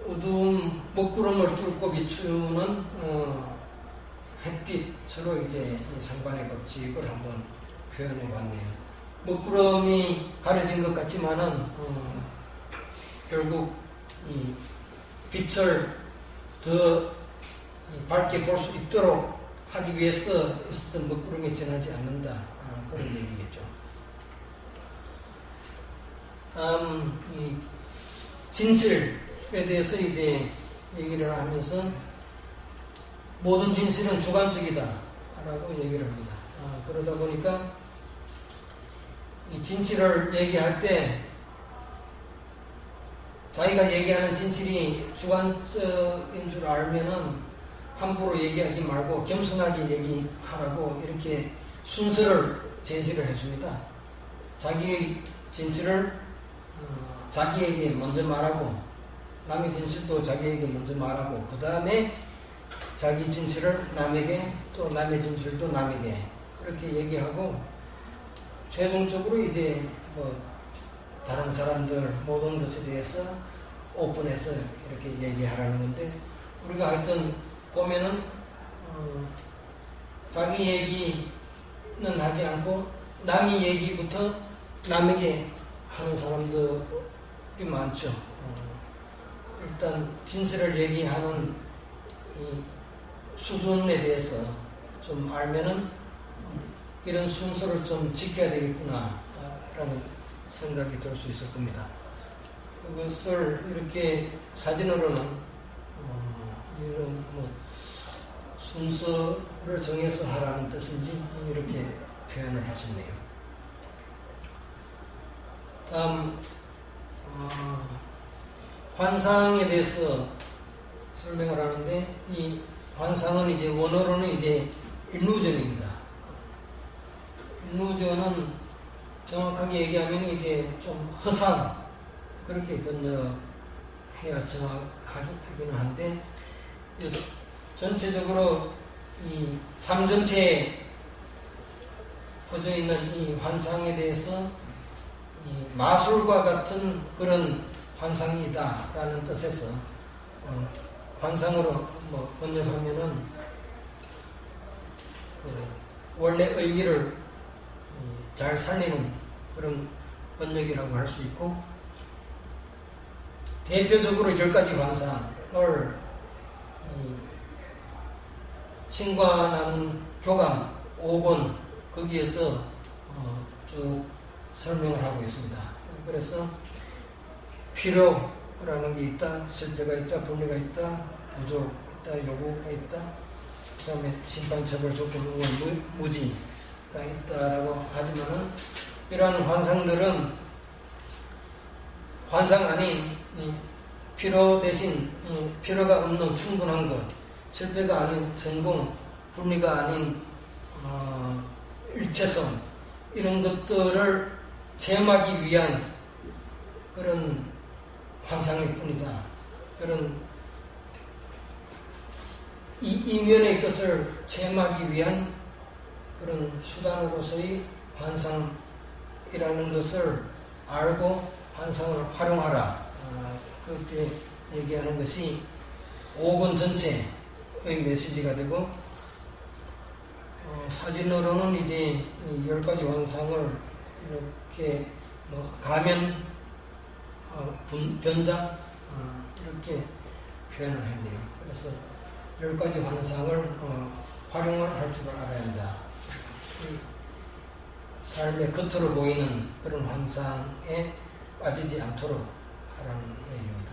어두운 먹구름을 뚫고 비추는 햇빛으로 이제 이 상반의 법칙을 한번 표현해 봤네요. 먹구름이 가려진 것 같지만은 결국 이 빛을 더 밝게 볼 수 있도록 하기 위해서 있었던 먹구름이 지나지 않는다, 그런 얘기겠죠. 다음 이 진실에 대해서 이제 얘기를 하면서 모든 진실은 주관적이다 라고 얘기를 합니다. 그러다 보니까 이 진실을 얘기할 때 자기가 얘기하는 진실이 주관적인 줄 알면은 함부로 얘기하지 말고 겸손하게 얘기하라고 이렇게 순서를 제시를 해줍니다. 자기의 진실을 자기에게 먼저 말하고, 남의 진실도 자기에게 먼저 말하고, 그 다음에 자기 진실을 남에게, 또 남의 진실도 남에게 그렇게 얘기하고, 최종적으로 이제 뭐 다른 사람들 모든 것에 대해서 오픈해서 이렇게 얘기하라는 건데, 우리가 하여튼 보면은 자기 얘기는 하지 않고 남의 얘기부터 남에게 하는 사람들이 많죠. 일단 진실을 얘기하는 이 수준에 대해서 좀 알면은 이런 순서를 좀 지켜야 되겠구나 라는 생각이 들 수 있을 겁니다. 그것을 이렇게 사진으로는 이런 순서를 정해서 하라는 뜻인지 이렇게 표현을 하셨네요. 다음 환상에 대해서 설명을 하는데 이 환상은 이제 원어로는 이제 일루전입니다. 일루전은 정확하게 얘기하면 이제 좀 허상 그렇게 번역해야 정확하기는 한데 전체적으로 이 삶 전체에 퍼져 있는 이 환상에 대해서 이 마술과 같은 그런 환상이다라는 뜻에서 환상으로 번역하면은 원래 의미를 잘 살리는 그런 번역이라고 할 수 있고, 대표적으로 10가지 환상을 신관하는 교감 5권 거기에서 쭉 설명을 하고 있습니다. 그래서 필요라는 게 있다, 실패가 있다, 분리가 있다, 부족 있다, 요구가 있다, 그 다음에 심판처벌 조건 무지가 있다라고 하지만은 이러한 환상들은 환상 아닌 필요 대신 필요가 없는 충분한 것, 실패가 아닌 성공, 분리가 아닌 일체성, 이런 것들을 체험하기 위한 그런 환상일 뿐이다. 그런 이 이면의 것을 체험하기 위한 그런 수단으로서의 환상이라는 것을 알고 환상을 활용하라. 그렇게 얘기하는 것이 5권 전체의 메시지가 되고, 사진으로는 이제 10가지 환상을 이렇게 가면, 변장 이렇게 표현을 했네요. 그래서 10가지 환상을 활용을 할 줄 알아야 한다. 삶의 겉으로 보이는 그런 환상에 빠지지 않도록 하라는 내용입니다.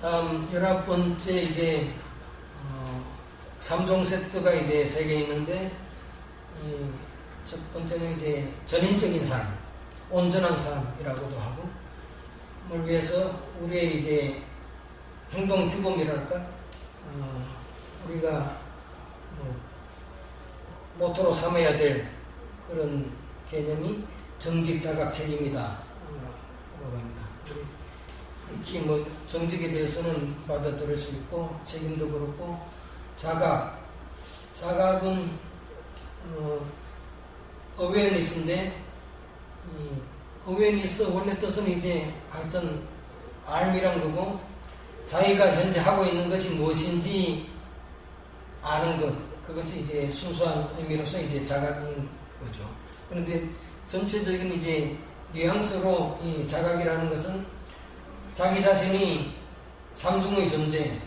다음 11번째 이제 3종 세트가 이제 3개 있는데, 첫 번째는 이제 전인적인 삶, 온전한 삶이라고도 하고, 뭘 위해서 우리의 이제 행동 규범이랄까, 우리가 모토로 삼아야 될 그런 개념이 정직, 자각, 책임이다 라고 합니다. 특히 정직에 대해서는 받아들일 수 있고, 책임도 그렇고, 자각은 어웨어니스인데, 이 어웨어니스 원래 뜻은 이제 하여튼 알미란 거고, 자기가 현재 하고 있는 것이 무엇인지 아는 것, 그것이 이제 순수한 의미로서 이제 자각인 거죠. 그런데 전체적인 이제 뉘앙스로 이 자각이라는 것은 자기 자신이 삼중의 존재,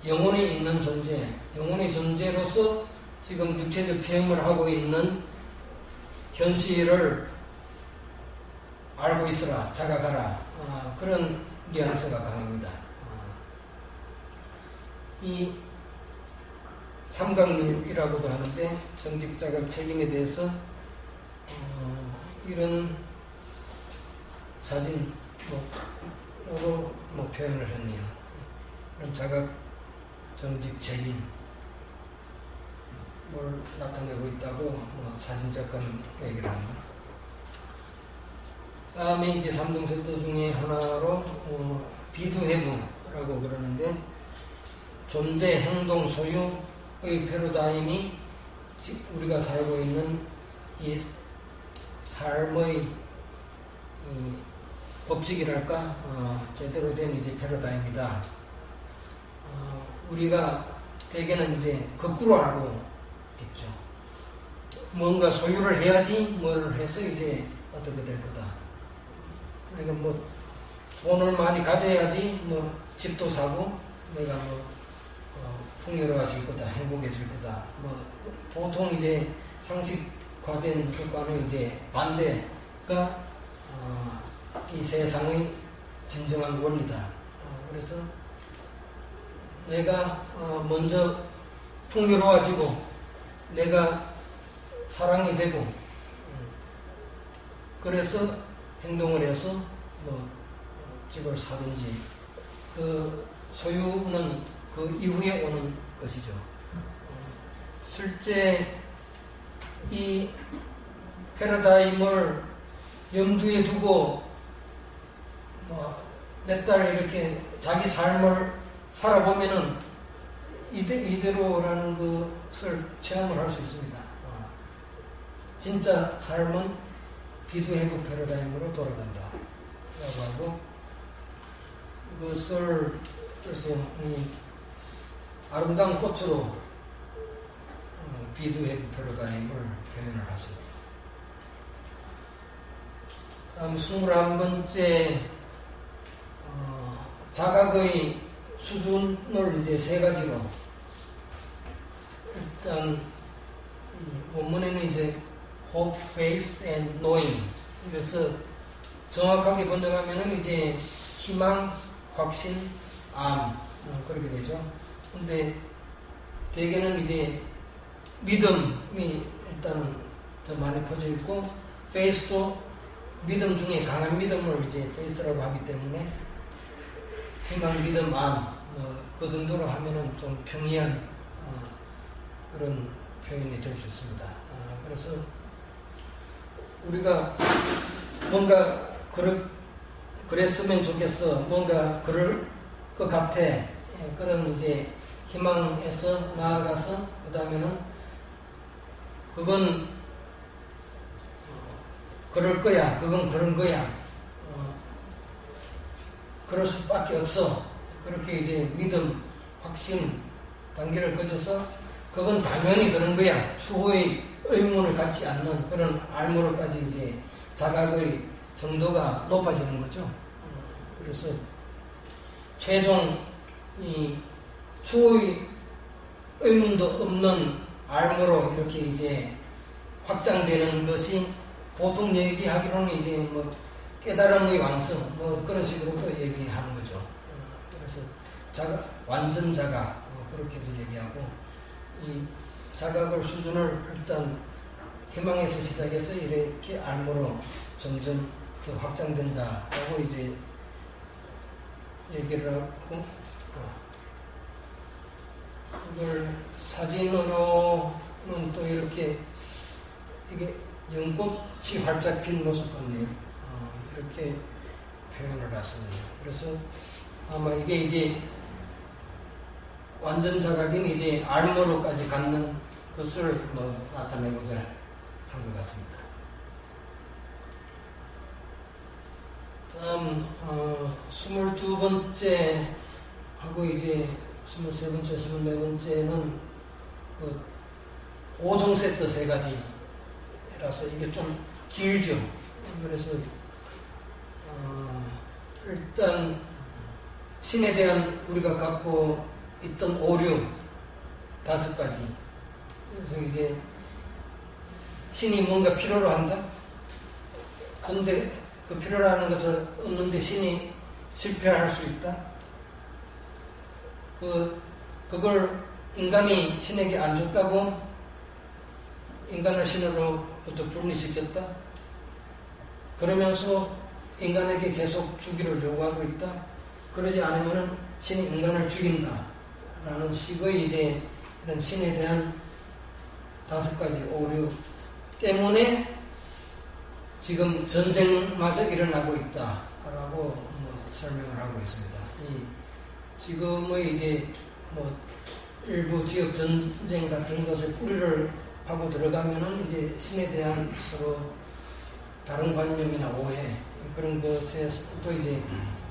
영혼이 있는 존재, 영혼의 존재로서 지금 육체적 체험을 하고 있는 현실을 알고 있으라, 자각하라, 그런 뉘앙스가 강합니다. 이 삼각률이라고도 하는데, 정직, 자각, 책임에 대해서 이런 사진으로 표현을 했네요. 이런 자각, 정직, 책임 뭘 나타내고 있다고 사진 작가는 얘기를 합니다. 다음에 이제 3종 세트 중에 하나로 비두해부라고 그러는데, 존재, 행동, 소유의 패러다임이 우리가 살고 있는 이 삶의 법칙이랄까, 제대로 된 이제 패러다임이다. 우리가 대개는 이제 거꾸로 알고 있죠. 뭔가 소유를 해야지 뭘 해서 이제 어떻게 될 거다. 그러니까 뭐 돈을 많이 가져야지 뭐 집도 사고 내가 뭐 풍요로워질 거다, 행복해질 거다. 뭐 보통 이제 상식화된 것과는 이제 반대가 이 세상의 진정한 원리다. 그래서 내가 먼저 풍요로워지고 내가 사랑이 되고 그래서 행동을 해서 뭐 집을 사든지 그 소유는 그 이후에 오는 것이죠. 실제 이 패러다임을 염두에 두고 몇 달 이렇게 자기 삶을 살아보면은 이대로라는 것을 체험을 할 수 있습니다. 진짜 삶은 비두해부 패러다임으로 돌아간다 라고 하고 이것을 그래서 아름다운 꽃으로 비두해부 패러다임을 표현을 하십니다. 다음 21번째 자각의 수준을 이제 세 가지로 일단 원문에는 이제 hope, faith, and knowing 그래서 정확하게 번역하면은 이제 희망, 확신, 암 그렇게 되죠. 근데 대개는 이제 믿음이 일단은 더 많이 퍼져 있고 faith도 믿음 중에 강한 믿음을 이제 faith라고 하기 때문에 희망, 믿음, 암 그 정도로 하면은 좀 평이한 그런 표현이 될 수 있습니다. 그래서 우리가 뭔가 그랬으면 좋겠어, 뭔가 그럴 것 같아, 그런 이제 희망에서 나아가서 그 다음에는 그건 그럴 거야, 그건 그런 거야, 그럴 수밖에 없어. 그렇게 이제 믿음, 확신 단계를 거쳐서 그건 당연히 그런 거야. 추후의 의문을 갖지 않는 그런 알무로까지 이제 자각의 정도가 높아지는 거죠. 그래서 최종 이 추후의 의문도 없는 알무로 이렇게 이제 확장되는 것이 보통 얘기하기로는 이제 뭐 깨달음의 왕성 뭐 그런 식으로도 얘기하는 거죠. 그래서 자각, 완전 자각 그렇게도 얘기하고 이 자각의 수준을 일단 희망에서 시작해서 이렇게 알무로 점점 확장된다라고 이제 얘기를 하고 그걸 사진으로는 또 이렇게 이게 연꽃이 활짝 핀 모습 같네요. 이렇게 표현을 했습니다. 그래서 아마 이게 이제 완전 자각인 이제 알무로까지 갖는 것을 나타내고자 한 것 같습니다. 다음 22번째 하고 이제 23번째, 24번째는 그 5종 세트 세 가지라서 이게 좀 길죠. 그래서 일단 신에 대한 우리가 갖고 있던 오류 5가지. 그래서 이제 신이 뭔가 필요로 한다. 근데 그 필요로 하는 것을 얻는데 신이 실패할 수 있다. 그걸 인간이 신에게 안 줬다고 인간을 신으로부터 분리시켰다. 그러면서 인간에게 계속 주기를 요구하고 있다. 그러지 않으면은 신이 인간을 죽인다. 라는 식의 이제 이런 신에 대한 5가지 오류 때문에 지금 전쟁마저 일어나고 있다라고 설명을 하고 있습니다. 지금의 이제 일부 지역 전쟁 같은 것에 뿌리를 파고 들어가면은 이제 신에 대한 서로 다른 관념이나 오해 그런 것에서도 이제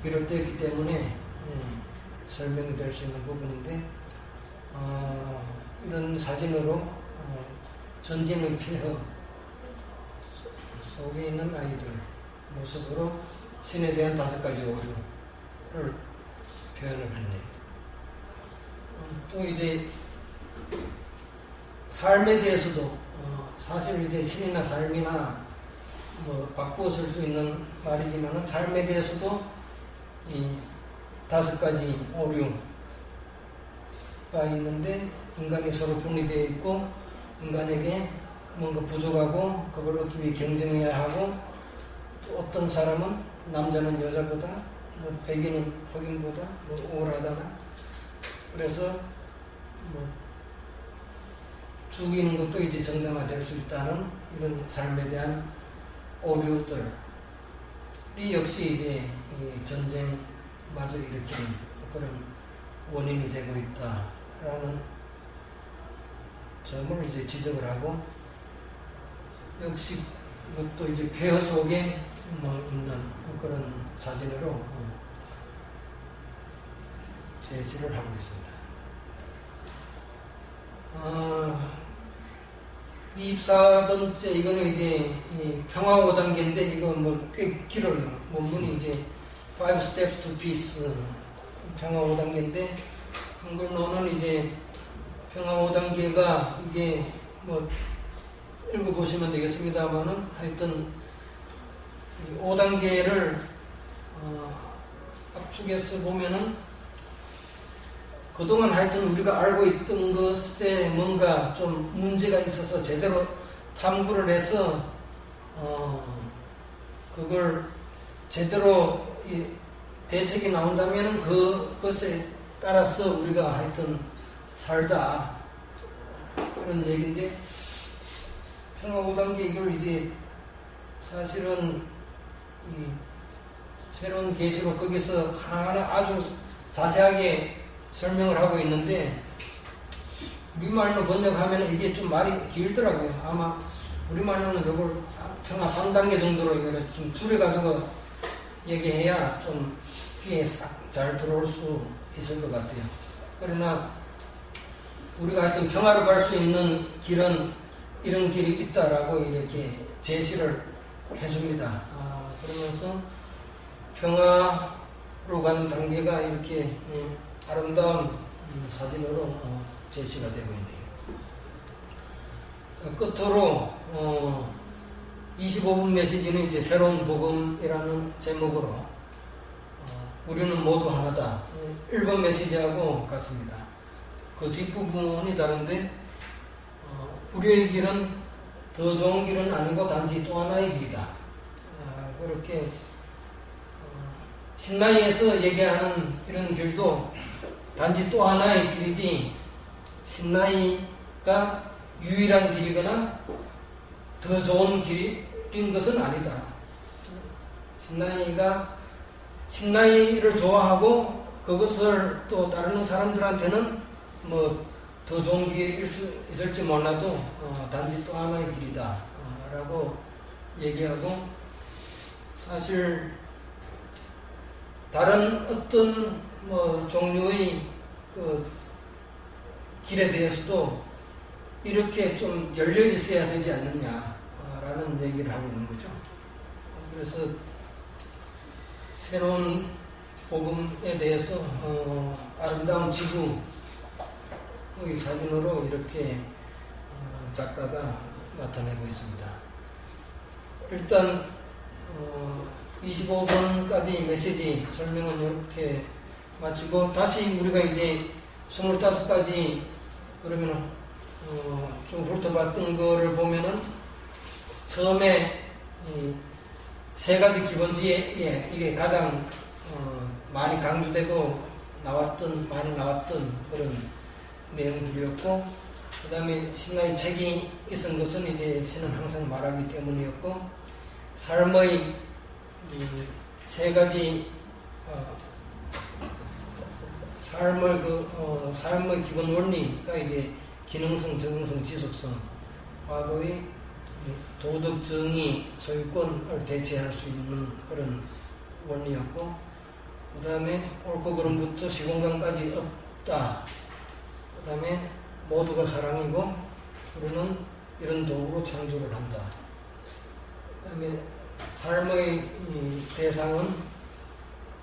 비롯되었기 때문에 설명이 될 수 있는 부분인데, 이런 사진으로 전쟁의 폐허 속에 있는 아이들 모습으로 신에 대한 5가지 오류를 표현을 했네요. 또 이제 삶에 대해서도 사실 이제 신이나 삶이나 뭐 바꾸어 쓸 수 있는 말이지만은 삶에 대해서도 이 5가지 오류가 있는데, 인간이 서로 분리되어 있고 인간에게 뭔가 부족하고 그걸 얻기 위해 경쟁해야 하고, 또 어떤 사람은 남자는 여자보다, 뭐 백인은 흑인보다 뭐 우월하다나, 그래서 뭐 죽이는 것도 이제 정당화될 수 있다는 이런 삶에 대한 오류들이 역시 이제 이 전쟁마저 일으키는 그런 원인이 되고 있다라는 점을 이제 지적을 하고, 역시 이것도 이제 폐허 속에 있는 그런 사진으로 제시를 하고 있습니다. 24번째, 이거는 이제 이 평화 5단계인데, 이거 뭐 꽤 길어요. 원문이 이제 5 steps to peace, 평화 5단계인데, 한글로는 이제 평화 5단계가 이게 뭐 읽어보시면 되겠습니다만은, 하여튼 5단계를 압축해서 보면은 그동안 하여튼 우리가 알고 있던 것에 뭔가 좀 문제가 있어서 제대로 탐구를 해서 그걸 제대로 대책이 나온다면은 그것에 따라서 우리가 하여튼 살자, 그런 얘기인데, 평화 5단계 이걸 이제 사실은 이 새로운 계시록 거기서 하나하나 아주 자세하게 설명을 하고 있는데, 우리말로 번역하면 이게 좀 말이 길더라고요. 아마 우리말로는 이걸 평화 3단계 정도로 좀 줄여가지고 얘기해야 좀 귀에 싹 잘 들어올 수 있을 것 같아요. 그러나 우리가 하여튼 평화로 갈 수 있는 길은 이런 길이 있다라고 이렇게 제시를 해줍니다. 그러면서 평화로 가는 단계가 이렇게 아름다운 사진으로 제시가 되고 있네요. 끝으로 25분 메시지는 이제 새로운 복음이라는 제목으로 우리는 모두 하나다. 1번 메시지하고 같습니다. 그 뒷부분이 다른데, 우리의 길은 더 좋은 길은 아니고 단지 또 하나의 길이다. 그렇게 신나이에서 얘기하는 이런 길도 단지 또 하나의 길이지, 신나이가 유일한 길이거나 더 좋은 길인 것은 아니다. 신나이를 좋아하고 그것을 또 따르는 사람들한테는 뭐 더 좋은 길일 수 있을지 몰라도 단지 또 하나의 길이다 라고 얘기하고, 사실 다른 어떤 뭐 종류의 그 길에 대해서도 이렇게 좀 열려 있어야 되지 않느냐라는 얘기를 하고 있는 거죠. 그래서 새로운 복음에 대해서 아름다운 지구의 사진으로 이렇게 작가가 나타내고 있습니다. 일단 25번까지 메시지 설명은 이렇게 마치고, 다시 우리가 이제 25가지 그러면은 좀 훑어봤던 거를 보면은, 처음에 이 3가지 기본지에 이게 가장 많이 강조되고 많이 나왔던 그런 내용들이었고, 그 다음에 신나의 책이 있은 것은 이제 신은 항상 말하기 때문이었고, 삶의 3가지 삶의 기본 원리가 이제 기능성, 적응성, 지속성, 과거의 도덕, 정의, 소유권을 대체할 수 있는 그런 원리였고, 그 다음에 옳고 그름부터 시공간까지 없다. 그 다음에 모두가 사랑이고 우리는 이런 도구로 창조를 한다. 그 다음에 삶의 이 대상은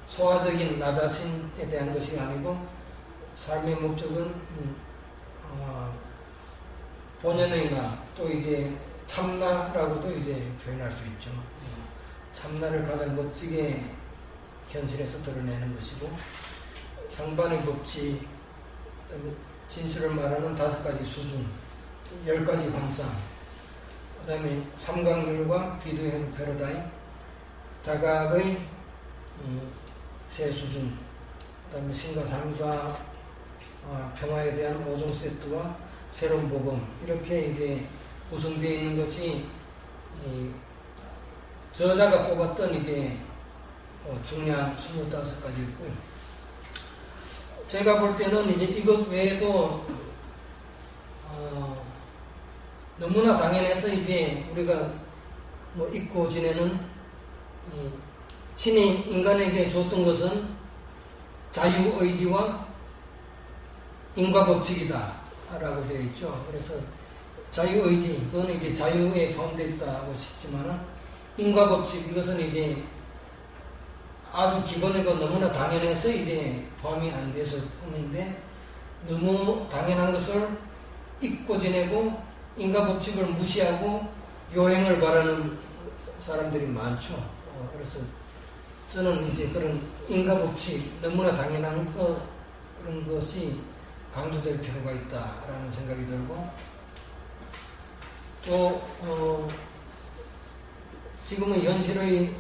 소화적인 나 자신에 대한 것이 아니고 삶의 목적은 본연의 나, 또 이제 참나라고도 이제 표현할 수 있죠. 참나를 가장 멋지게 현실에서 드러내는 것이고, 상반의 법칙, 그다음에 진실을 말하는 5가지 수준, 10가지 환상, 그 다음에 삼각률과 비두행 패러다임, 자각의 세 수준, 그 다음에 신과 삶과 평화에 대한 5종 세트와 새로운 복음, 이렇게 이제 구성되어 있는 것이 저자가 뽑았던 이제 중요한 25가지 있고요. 제가 볼 때는 이제 이것 외에도 너무나 당연해서 이제 우리가 뭐 잊고 지내는 신이 인간에게 줬던 것은 자유의지와 인과법칙이다 라고 되어 있죠. 그래서 자유의지, 그거는 이제 자유에 포함되어 있다고 싶지만은 인과법칙, 이것은 이제 아주 기본이고 너무나 당연해서 이제 포함이 안 돼서 뿐인데, 너무 당연한 것을 잊고 지내고 인과법칙을 무시하고 요행을 바라는 사람들이 많죠. 그래서 저는 이제 그런 인과법칙, 너무나 당연한 그런 것이 강조될 필요가 있다라는 생각이 들고, 또 지금은 현실의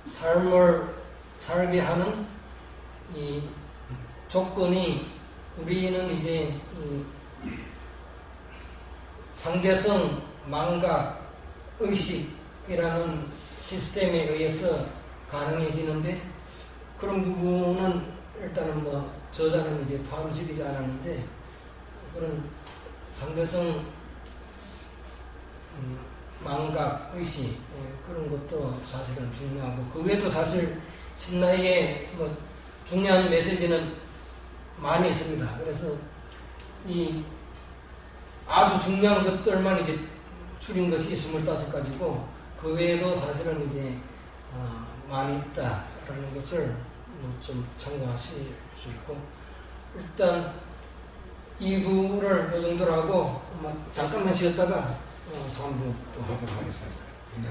삶을 살게 하는 이 조건이, 우리는 이제 상대성, 망각, 의식이라는 시스템에 의해서 가능해지는데, 그런 부분은 일단은 뭐 저자는 이제 포함시키지 않았는데, 그런 상대성, 망각, 의식, 그런 것도 사실은 중요하고, 그 외에도 사실 신라의 뭐 중요한 메시지는 많이 있습니다. 그래서 이 아주 중요한 것들만 이제 줄인 것이 25가지고, 그 외에도 사실은 이제 많이 있다라는 것을 좀 참고하실 수 있고, 일단 2부를 이 정도로 하고 잠깐만 쉬었다가 3부 또 하도록 하겠습니다. 네.